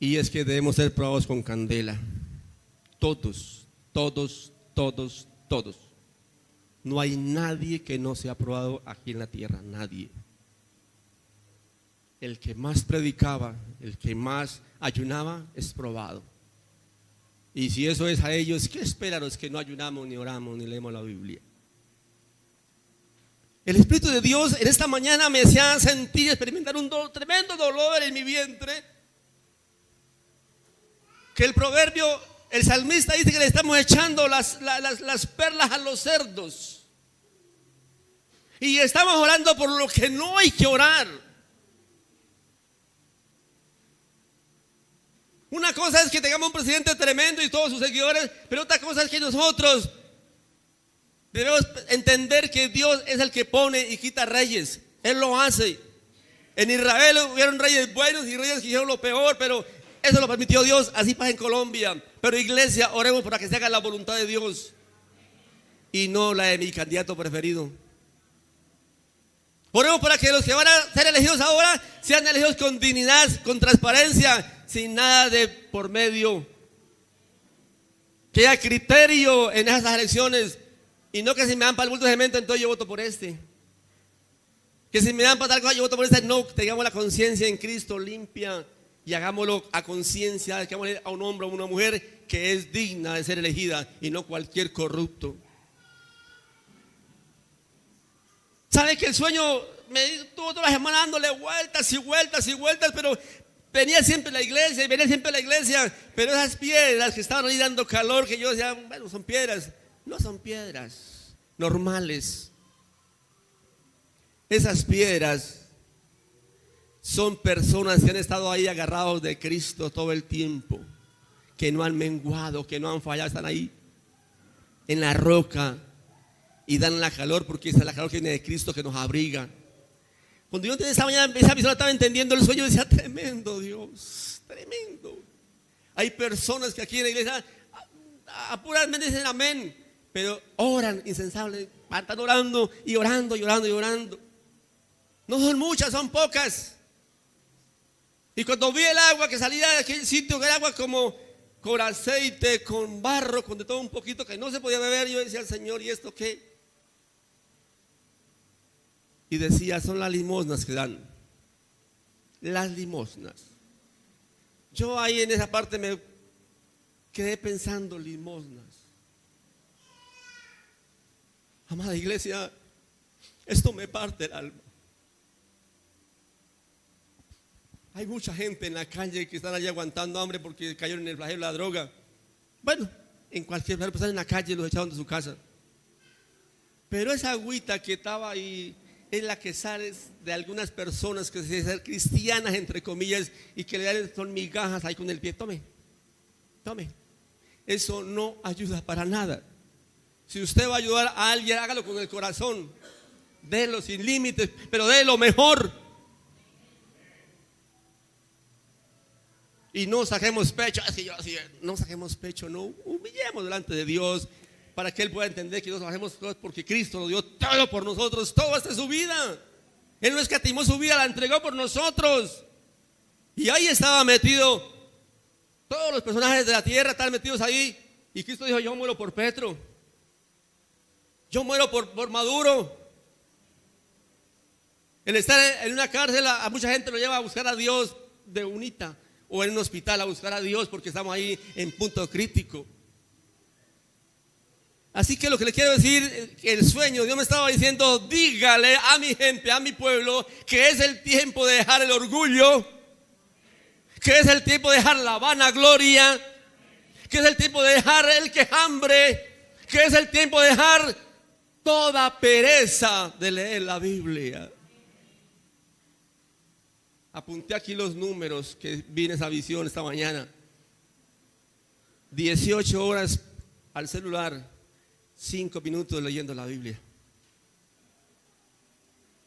Y es que debemos ser probados con candela. Todos. No hay nadie que no sea probado aquí en la tierra, nadie. El que más predicaba, el que más ayunaba, es probado. Y si eso es a ellos, ¿qué esperan los que no ayunamos, ni oramos, ni leemos la Biblia? El Espíritu de Dios en esta mañana me hacía sentir, experimentar un tremendo dolor en mi vientre. Que el proverbio, el salmista dice que le estamos echando las perlas a los cerdos. Y estamos orando por lo que no hay que orar. Una cosa es que tengamos un presidente tremendo y todos sus seguidores, pero otra cosa es que nosotros debemos entender que Dios es el que pone y quita reyes. Él lo hace. En Israel hubieron reyes buenos y reyes que hicieron lo peor, pero eso lo permitió Dios. Así pasa en Colombia. Pero iglesia, oremos para que se haga la voluntad de Dios y no la de mi candidato preferido. Oremos para que los que van a ser elegidos ahora sean elegidos con dignidad, con transparencia, sin nada de por medio. Que haya criterio en esas elecciones y no que si me dan para el bulto de cemento, entonces yo voto por este. Que si me dan para tal cosa, yo voto por este. No, tengamos la conciencia en Cristo limpia y hagámoslo a conciencia, hagámosle a un hombre o a una mujer que es digna de ser elegida y no cualquier corrupto. ¿Sabe que el sueño me tuvo toda la semana dándole vueltas y vueltas y vueltas, pero venía siempre a la iglesia y venía siempre a la iglesia, pero esas piedras que estaban ahí dando calor, que yo decía, bueno, son piedras, no son piedras normales. Esas piedras son personas que han estado ahí agarrados de Cristo todo el tiempo, que no han menguado, que no han fallado, están ahí en la roca y dan la calor, porque es la calor que viene de Cristo que nos abriga. Cuando yo esa mañana, esa persona estaba entendiendo el sueño, decía, tremendo Dios, tremendo. Hay personas que aquí en la iglesia a puras mentes dicen amén, pero oran insensables, están orando y orando y orando y orando. No son muchas, son pocas. Y cuando vi el agua que salía de aquel sitio, que era agua como con aceite, con barro, con de todo un poquito, que no se podía beber, yo decía al Señor, ¿y esto qué? Y decía, son las limosnas que dan. Las limosnas. Yo ahí en esa parte me quedé pensando, limosnas. Amada iglesia, esto me parte el alma. Hay mucha gente en la calle que están allí aguantando hambre porque cayeron en el flagelo de la droga. Bueno, en cualquier lugar, pues están en la calle y los echaron de su casa. Pero esa agüita que estaba ahí es la que sale de algunas personas que se dicen cristianas, entre comillas, y que le dan son migajas ahí con el pie. Tome, tome. Eso no ayuda para nada. Si usted va a ayudar a alguien, hágalo con el corazón. Délo sin límites, pero délo mejor. Y no saquemos pecho, es que yo así, no saquemos pecho, no humillemos delante de Dios para que Él pueda entender que nosotros hacemos cosas porque Cristo lo dio todo por nosotros, todo hasta su vida. Él no escatimó su vida, la entregó por nosotros. Y ahí estaba metido, todos los personajes de la tierra estaban metidos ahí. Y Cristo dijo, yo muero por Petro, yo muero por Maduro. El estar en una cárcel a mucha gente lo lleva a buscar a Dios de unita, o en un hospital a buscar a Dios porque estamos ahí en punto crítico. Así que lo que le quiero decir, el sueño, Dios me estaba diciendo, dígale a mi gente, a mi pueblo, que es el tiempo de dejar el orgullo, que es el tiempo de dejar la vanagloria, que es el tiempo de dejar el quejambre, que es el tiempo de dejar toda pereza de leer la Biblia. Apunté aquí los números que vi en esa visión esta mañana. 18 horas al celular, 5 minutos leyendo la Biblia.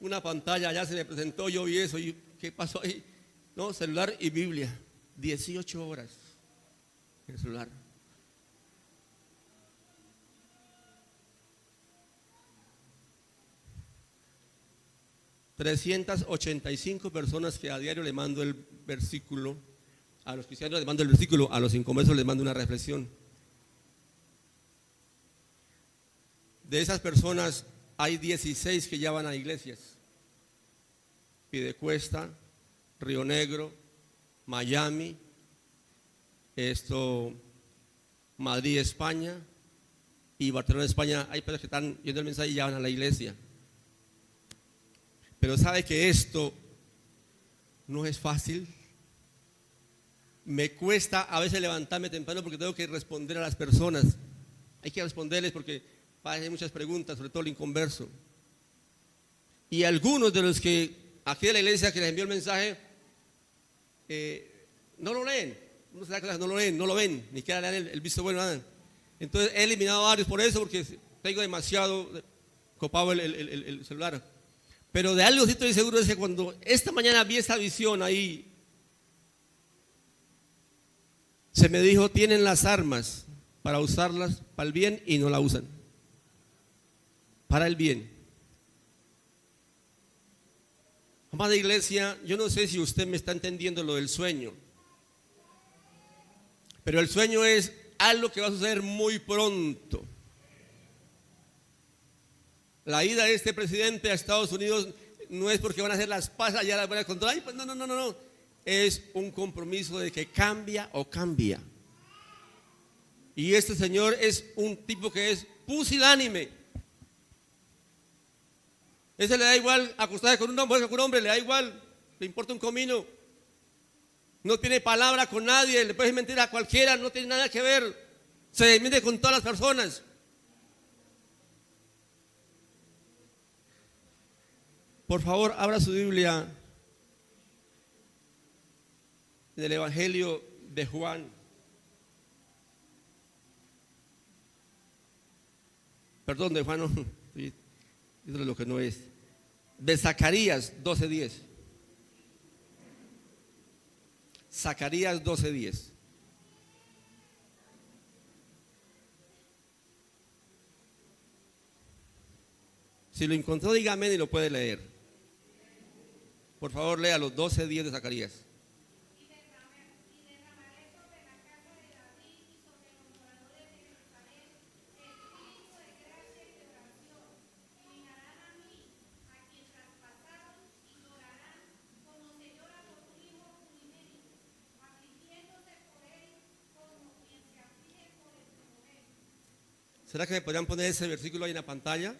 Una pantalla ya se me presentó, yo vi eso, y ¿qué pasó ahí? No, celular y Biblia, 18 horas en el celular. $385 personas que a diario le mando el versículo, a los cristianos les mando el versículo, a los inconversos les mando una reflexión. De esas personas hay 16 que ya van a iglesias: Piedecuesta, Río Negro, Miami, Madrid, España, y Barcelona, España. Hay personas que están yendo el mensaje y ya van a la iglesia. Pero sabe que esto no es fácil. Me cuesta a veces levantarme temprano porque tengo que responder a las personas. Hay que responderles porque hay muchas preguntas, sobre todo el inconverso. Y algunos de los que aquí de la iglesia que les envió el mensaje, no lo leen. Uno se da clase, no lo leen, no lo ven, ni siquiera lean el visto bueno, nada. Entonces he eliminado varios por eso, porque tengo demasiado copado el celular. Pero de algo sí estoy seguro, es que cuando esta mañana vi esa visión ahí, se me dijo, tienen las armas para usarlas para el bien y no la usan. Para el bien. Amada iglesia, yo no sé si usted me está entendiendo lo del sueño. Pero el sueño es algo que va a suceder muy pronto. La ida de este presidente a Estados Unidos no es porque van a hacer las pasas, ya las van a controlar. Ay, pues no. Es un compromiso de que cambia o cambia. Y este señor es un tipo que es pusilánime. Ese le da igual acostarse con un hombre, le da igual, le importa un comino. No tiene palabra con nadie, le puedes mentir a cualquiera, no tiene nada que ver. Se desmiente con todas las personas. Por favor, abra su Biblia en el Evangelio de Juan. Perdón, de Juan, no, estoy diciendo lo que no es. De Zacarías 12:10. Zacarías 12:10. Si lo encontró, dígame y lo puede leer. Por favor, lea los 12:10 de Zacarías. ¿Será que me podrían poner ese versículo ahí en la pantalla?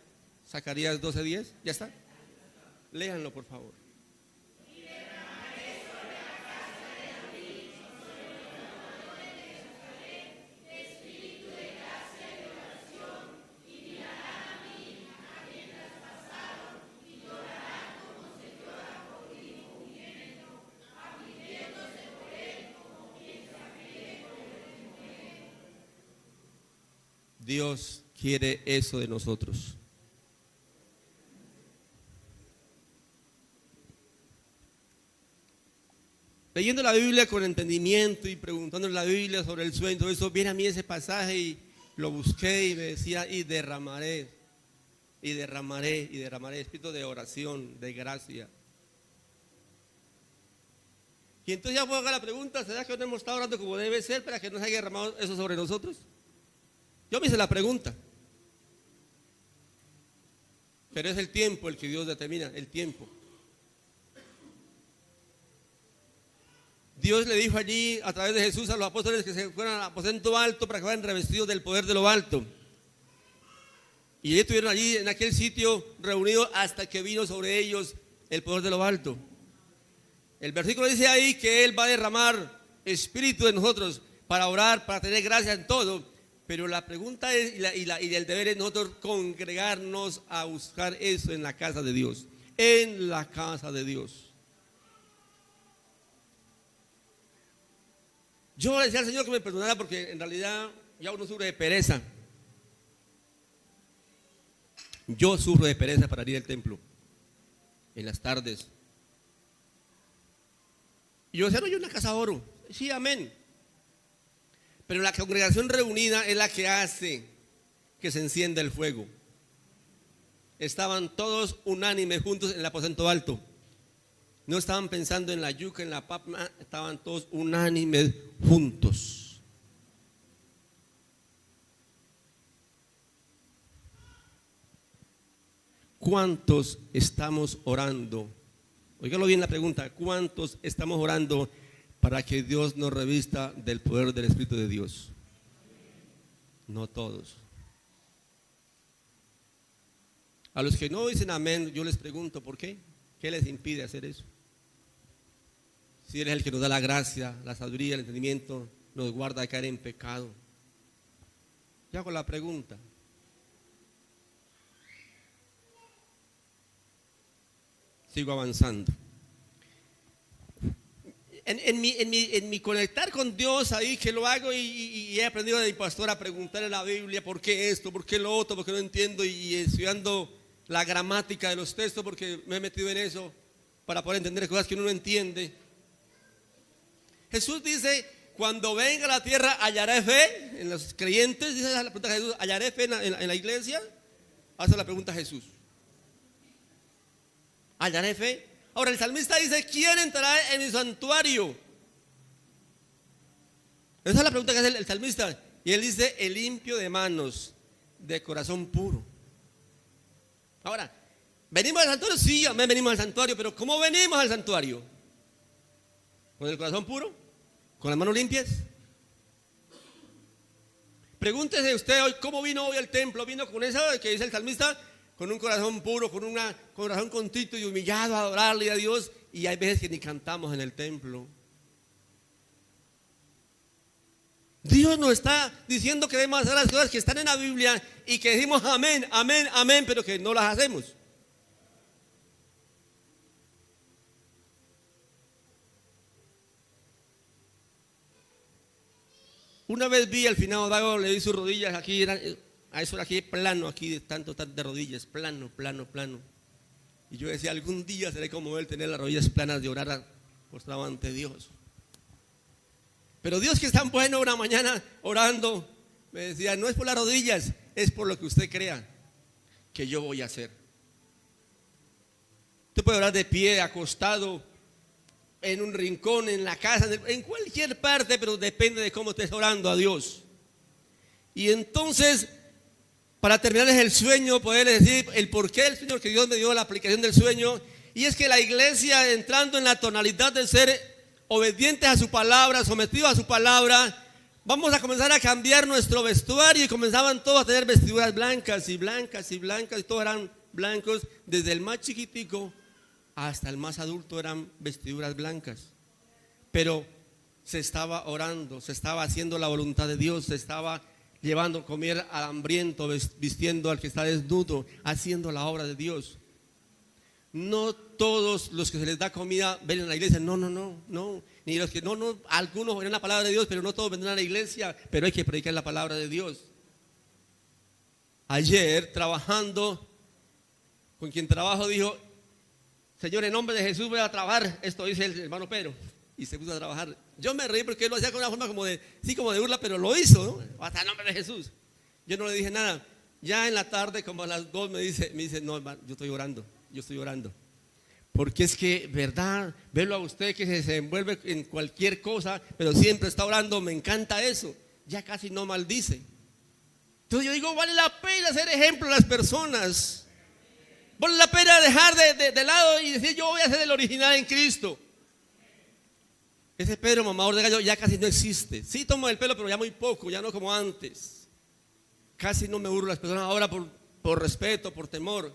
Zacarías 12:10. ¿Ya está? Léanlo, por favor. Dios quiere eso de nosotros. Leyendo la Biblia con entendimiento y preguntando en la Biblia sobre el sueño, todo eso, viene a mí ese pasaje y lo busqué y me decía, y derramaré espíritu de oración, de gracia. Y entonces ya puedo hacer la pregunta, ¿será que no hemos estado orando como debe ser para que no se haya derramado eso sobre nosotros? Yo me hice la pregunta. Pero es el tiempo el que Dios determina, el tiempo. Dios le dijo allí a través de Jesús a los apóstoles que se fueran al aposento alto para que fueran revestidos del poder de lo alto. Y ellos estuvieron allí en aquel sitio reunidos hasta que vino sobre ellos el poder de lo alto. El versículo dice ahí que Él va a derramar espíritu de nosotros para orar, para tener gracia en todo. Pero la pregunta es, y el deber es nosotros congregarnos a buscar eso en la casa de Dios. En la casa de Dios. Yo le decía al Señor que me perdonara porque en realidad ya uno sufre de pereza. Yo sufro de pereza para ir al templo en las tardes. Y yo decía, no, yo en la casa oro. Sí, amén. Pero la congregación reunida es la que hace que se encienda el fuego. Estaban todos unánimes juntos en el aposento alto. No estaban pensando en la yuca, en la papa, estaban todos unánimes juntos. ¿Cuántos estamos orando? Óigalo bien la pregunta, ¿cuántos estamos orando para que Dios nos revista del poder del Espíritu de Dios? No todos. A los que no dicen amén, yo les pregunto, ¿por qué? ¿Qué les impide hacer eso? Si Él es el que nos da la gracia, la sabiduría, el entendimiento, nos guarda de caer en pecado. Yo hago la pregunta. Sigo avanzando. En mi conectar con Dios ahí que lo hago y he aprendido de mi pastor a preguntar en la Biblia por qué esto, por qué lo otro, por qué no entiendo y estudiando la gramática de los textos porque me he metido en eso para poder entender cosas que uno no entiende. Jesús dice, cuando venga a la tierra hallaré fe en los creyentes, dice la pregunta de Jesús, hallaré fe en la iglesia, hace la pregunta a Jesús. ¿Hallaré fe? Ahora el salmista dice, ¿quién entrará en mi santuario? Esa es la pregunta que hace el salmista. Y él dice, el limpio de manos, de corazón puro. Ahora, ¿venimos al santuario? Sí, amén, venimos al santuario, pero ¿cómo venimos al santuario? ¿Con el corazón puro? ¿Con las manos limpias? Pregúntese usted hoy, ¿cómo vino hoy al templo? ¿Vino con esa que dice el salmista? Con un corazón puro, con un corazón contrito y humillado a adorarle a Dios. Y hay veces que ni cantamos en el templo. Dios nos está diciendo que debemos hacer las cosas que están en la Biblia y que decimos amén, amén, amén, pero que no las hacemos. Una vez vi al finado Dago, le vi sus rodillas aquí, a eso era aquí plano, aquí de tanto de rodillas, plano, plano, plano. Y yo decía, algún día seré como él, tener las rodillas planas de orar postrado ante Dios. Pero Dios que es tan bueno, una mañana orando, me decía, no es por las rodillas, es por lo que usted crea que yo voy a hacer. Usted puede orar de pie, acostado, en un rincón, en la casa, en cualquier parte, pero depende de cómo estés orando a Dios. Y entonces, para terminar el sueño, poder decir el porqué del sueño, que Dios me dio la aplicación del sueño, y es que la iglesia, entrando en la tonalidad de ser obedientes a su palabra, sometidos a su palabra, vamos a comenzar a cambiar nuestro vestuario y comenzaban todos a tener vestiduras blancas y blancas y blancas, y todos eran blancos, desde el más chiquitico hasta el más adulto eran vestiduras blancas. Pero se estaba orando, se estaba haciendo la voluntad de Dios, se estaba llevando a comer al hambriento, vistiendo al que está desnudo, haciendo la obra de Dios. No todos los que se les da comida ven en la iglesia, no, ni los que no, algunos ven la palabra de Dios, pero no todos vendrán a la iglesia, pero hay que predicar la palabra de Dios. Ayer, trabajando, con quien trabajo dijo, Señor, en nombre de Jesús voy a trabajar, esto dice el hermano Pedro, y se puso a trabajar. Yo me reí porque él lo hacía con una forma como de burla, pero lo hizo, ¿no? Hasta en nombre de Jesús. Yo no le dije nada. Ya en la tarde, como a las 2, me dice, no, hermano, yo estoy orando. Porque es que, verdad, verlo a usted que se envuelve en cualquier cosa, pero siempre está orando, me encanta eso. Ya casi no maldice. Entonces yo digo, vale la pena ser ejemplo a las personas. Vale la pena dejar de lado y decir, yo voy a ser el original en Cristo. Ese Pedro mamador de gallo ya casi no existe. Sí tomo el pelo, pero ya muy poco, ya no como antes. Casi no me burlo a las personas ahora por respeto, por temor.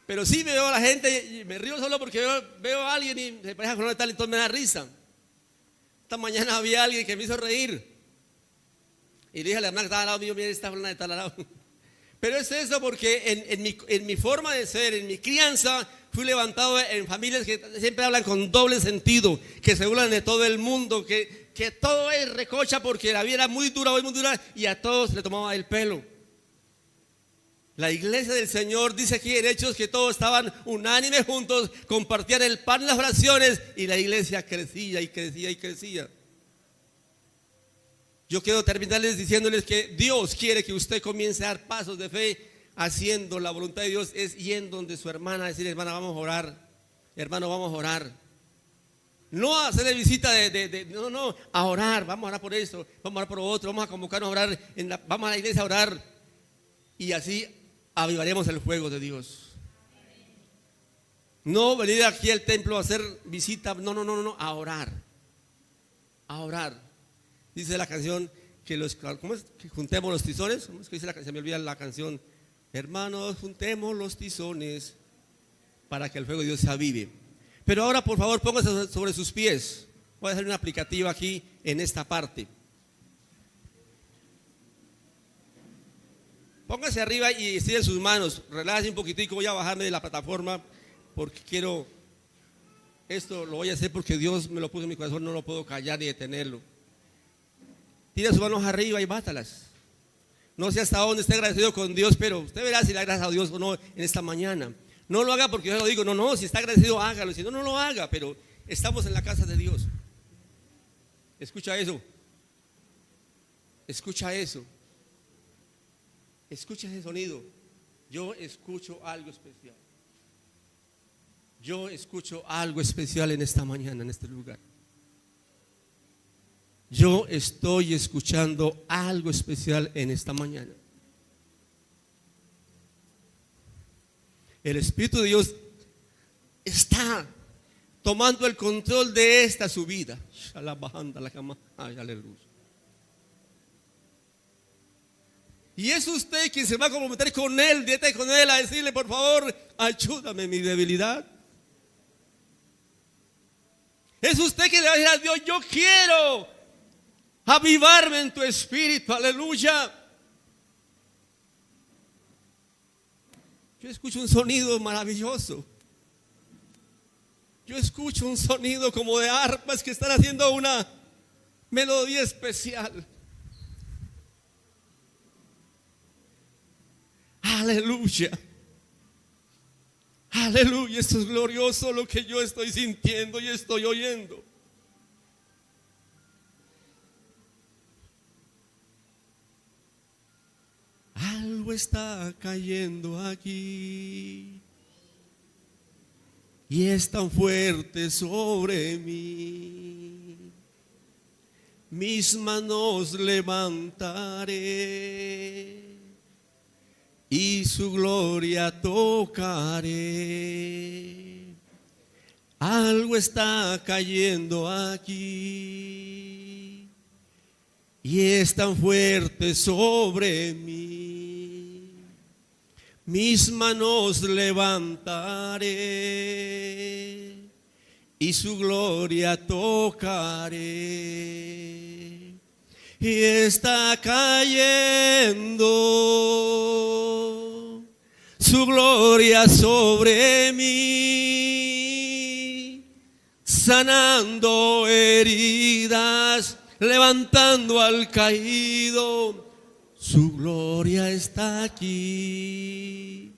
Pero sí veo a la gente y me río solo porque veo a alguien y se parece con una tal y entonces me da risa. Esta mañana había alguien que me hizo reír. Y le dije a la hermana que estaba al lado mío, mira, esta hermana está al lado. Pero es eso porque en mi forma de ser, en mi crianza, fui levantado en familias que siempre hablan con doble sentido, que se burlan de todo el mundo, que todo es recocha porque la vida era muy dura y a todos le tomaba el pelo. La iglesia del Señor dice aquí en Hechos que todos estaban unánimes juntos, compartían el pan y las oraciones y la iglesia crecía y crecía y crecía. Yo quiero terminarles diciéndoles que Dios quiere que usted comience a dar pasos de fe haciendo la voluntad de Dios, es yendo donde su hermana, decirle, hermana, vamos a orar, hermano, vamos a orar. No a hacerle visita no, a orar, vamos a orar por esto, vamos a orar por otro, vamos a convocarnos a orar, vamos a la iglesia a orar y así avivaremos el fuego de Dios. No venir aquí al templo a hacer visita, no, a orar. A orar. Dice la canción que ¿cómo es? Que juntemos los tizones. ¿Cómo es que dice la canción? Se me olvida la canción. Hermanos, juntemos los tizones para que el fuego de Dios se avive. Pero ahora, por favor, póngase sobre sus pies. Voy a hacer una aplicativa aquí en esta parte. Póngase arriba y estiren sus manos, relájese un poquitico, voy a bajarme de la plataforma porque quiero, esto lo voy a hacer porque Dios me lo puso en mi corazón, no lo puedo callar ni detenerlo. Tira sus manos arriba y bátalas. No sé hasta dónde esté agradecido con Dios, pero usted verá si le da gracias a Dios o no en esta mañana. No lo haga porque yo lo digo, no, si está agradecido hágalo, si no, no lo haga, pero estamos en la casa de Dios. Escucha eso. Escucha eso. Escucha ese sonido. Yo escucho algo especial. Yo escucho algo especial en esta mañana, en este lugar. Yo estoy escuchando algo especial en esta mañana. El Espíritu de Dios está tomando el control de esta subida. Ay, aleluya. Y es usted quien se va a comprometer con Él, dieta con Él, a decirle, por favor, ayúdame en mi debilidad. Es usted quien le va a decir a Dios, yo quiero avivarme en tu espíritu, aleluya. Yo escucho un sonido maravilloso. Yo escucho un sonido como de arpas que están haciendo una melodía especial. Aleluya. Aleluya, esto es glorioso lo que yo estoy sintiendo y estoy oyendo. Algo está cayendo aquí y es tan fuerte sobre mí. Mis manos levantaré y su gloria tocaré. Algo está cayendo aquí y es tan fuerte sobre mí. Mis manos levantaré y su gloria tocaré. Y está cayendo su gloria sobre mí, sanando heridas, levantando al caído. Su gloria está aquí,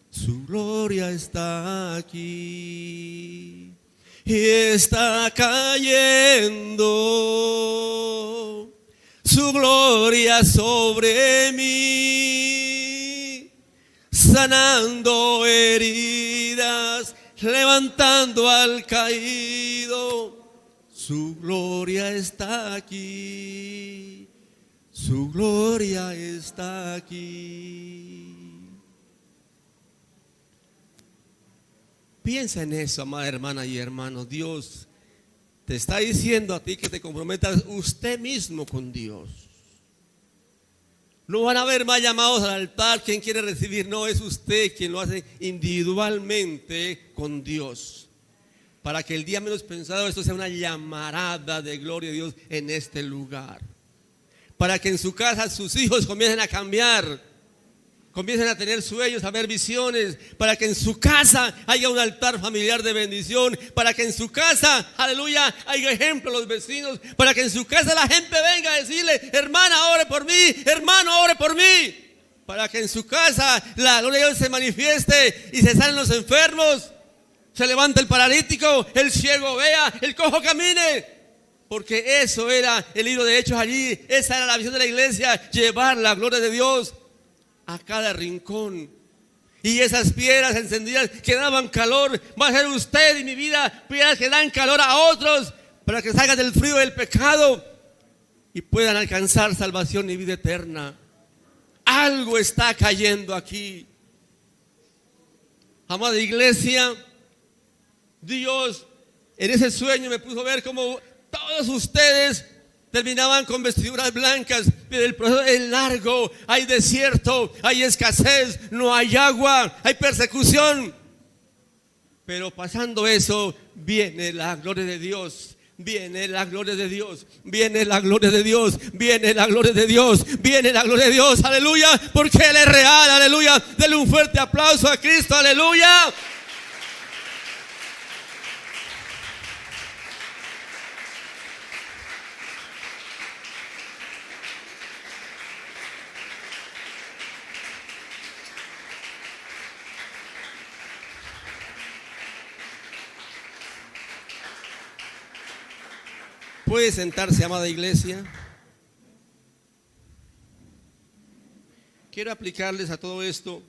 su gloria está aquí. Y está cayendo su gloria sobre mí, sanando heridas, levantando al caído. Su gloria está aquí, su gloria está aquí. Piensa en eso, amada hermana y hermano. Dios te está diciendo a ti que te comprometas usted mismo con Dios. No van a haber más llamados al altar. Quien quiere recibir, no, es usted quien lo hace individualmente con Dios. Para que el día menos pensado esto sea una llamarada de gloria de Dios en este lugar. Para que en su casa sus hijos comiencen a cambiar, comiencen a tener sueños, a ver visiones, para que en su casa haya un altar familiar de bendición, para que en su casa, aleluya, haya ejemplo a los vecinos, para que en su casa la gente venga a decirle, hermana, ore por mí, hermano, ore por mí, para que en su casa la gloria de Dios se manifieste y se sanen los enfermos, se levante el paralítico, el ciego vea, el cojo camine. Porque eso era el libro de Hechos allí, esa era la visión de la iglesia, llevar la gloria de Dios a cada rincón. Y esas piedras encendidas que daban calor, va a ser usted y mi vida, piedras que dan calor a otros, para que salgan del frío del pecado y puedan alcanzar salvación y vida eterna. Algo está cayendo aquí. Amada iglesia, Dios en ese sueño me puso a ver como todos ustedes terminaban con vestiduras blancas, pero el proceso es largo, hay desierto, hay escasez, no hay agua, hay persecución. Pero pasando eso, viene la gloria de Dios Viene la gloria de Dios, viene la gloria de Dios, viene la gloria de Dios, viene la gloria de Dios, aleluya, porque Él es real, aleluya. Denle un fuerte aplauso a Cristo, aleluya. Puede sentarse, amada iglesia. Quiero aplicarles a todo esto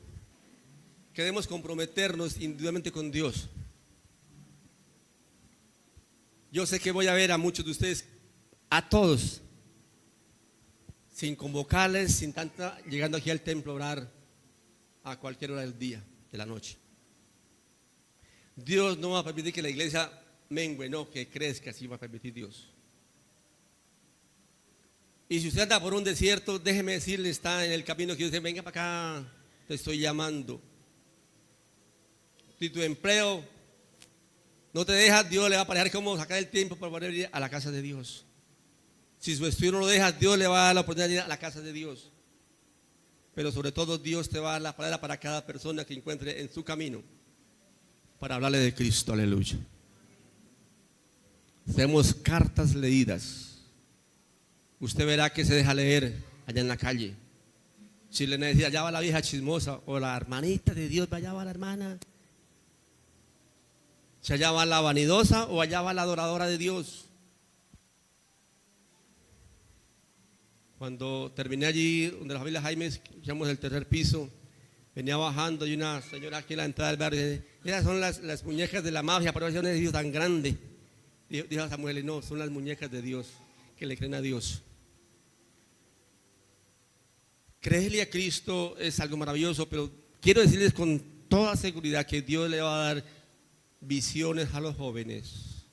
que debemos comprometernos individualmente con Dios. Yo sé que voy a ver a muchos de ustedes, a todos, sin convocarles, sin tanta, llegando aquí al templo a orar a cualquier hora del día, de la noche. Dios no va a permitir que la iglesia mengue, no, que crezca, así va a permitir Dios. Y si usted anda por un desierto, déjeme decirle, está en el camino que dice, venga para acá, te estoy llamando. Si tu empleo no te deja, Dios le va a parecer cómo sacar el tiempo para poder ir a la casa de Dios. Si su estudio no lo deja, Dios le va a dar la oportunidad de ir a la casa de Dios. Pero sobre todo Dios te va a dar la palabra para cada persona que encuentre en su camino para hablarle de Cristo, aleluya. Hacemos cartas leídas. Usted verá que se deja leer allá en la calle. Si le necesita, allá va la vieja chismosa, o la hermanita de Dios, allá va la hermana. Si allá va la vanidosa, o allá va la adoradora de Dios. Cuando terminé allí, donde la familia Jaime, echamos el tercer piso, venía bajando y una señora aquí en la entrada del barrio dice, esas son las muñecas de la mafia, pero es un edificio tan grande. Dijo a Samuel, no, son las muñecas de Dios, que le creen a Dios. Creerle a Cristo es algo maravilloso, pero quiero decirles con toda seguridad que Dios le va a dar visiones a los jóvenes.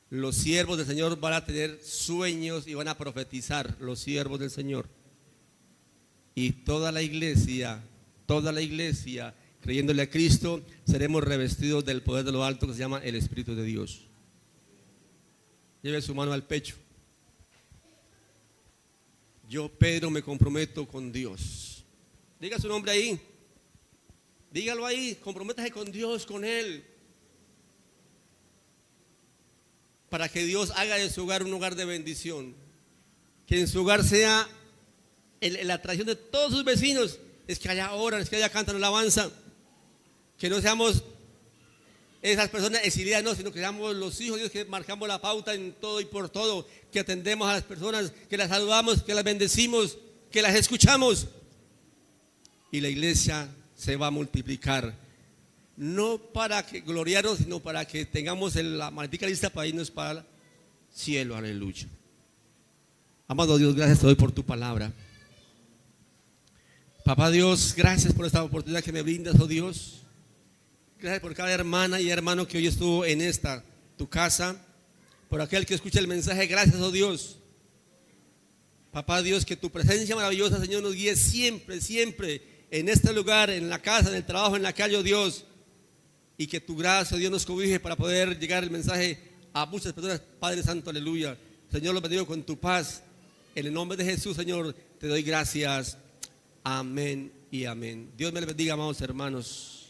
Los siervos del Señor van a tener sueños y van a profetizar, los siervos del Señor. Y toda la iglesia, creyéndole a Cristo, seremos revestidos del poder de lo alto que se llama el Espíritu de Dios. Lleve su mano al pecho. Yo, Pedro, me comprometo con Dios. Diga su nombre ahí. Dígalo ahí, comprométase con Dios, con Él. Para que Dios haga de su hogar un hogar de bendición. Que en su hogar sea la atracción de todos sus vecinos. Es que allá oran, es que allá cantan alabanza. Que no seamos esas personas exiliadas, no, sino que seamos los hijos de Dios que marcamos la pauta en todo y por todo, que atendemos a las personas, que las saludamos, que las bendecimos, que las escuchamos. Y la iglesia se va a multiplicar, no para que gloriarnos, sino para que tengamos la maldita lista para irnos para el cielo, aleluya. Amado Dios, gracias te doy por tu palabra. Papá Dios, gracias por esta oportunidad que me brindas, oh Dios. Gracias por cada hermana y hermano que hoy estuvo en tu casa. Por aquel que escucha el mensaje, gracias, oh Dios. Papá Dios, que tu presencia maravillosa, Señor, nos guíe siempre, siempre en este lugar, en la casa, en el trabajo, en la calle, oh Dios. Y que tu gracia, oh Dios, nos cobije para poder llegar el mensaje a muchas personas, Padre Santo, aleluya. Señor, lo bendigo con tu paz. En el nombre de Jesús, Señor, te doy gracias. Amén y amén. Dios me les bendiga, amados hermanos.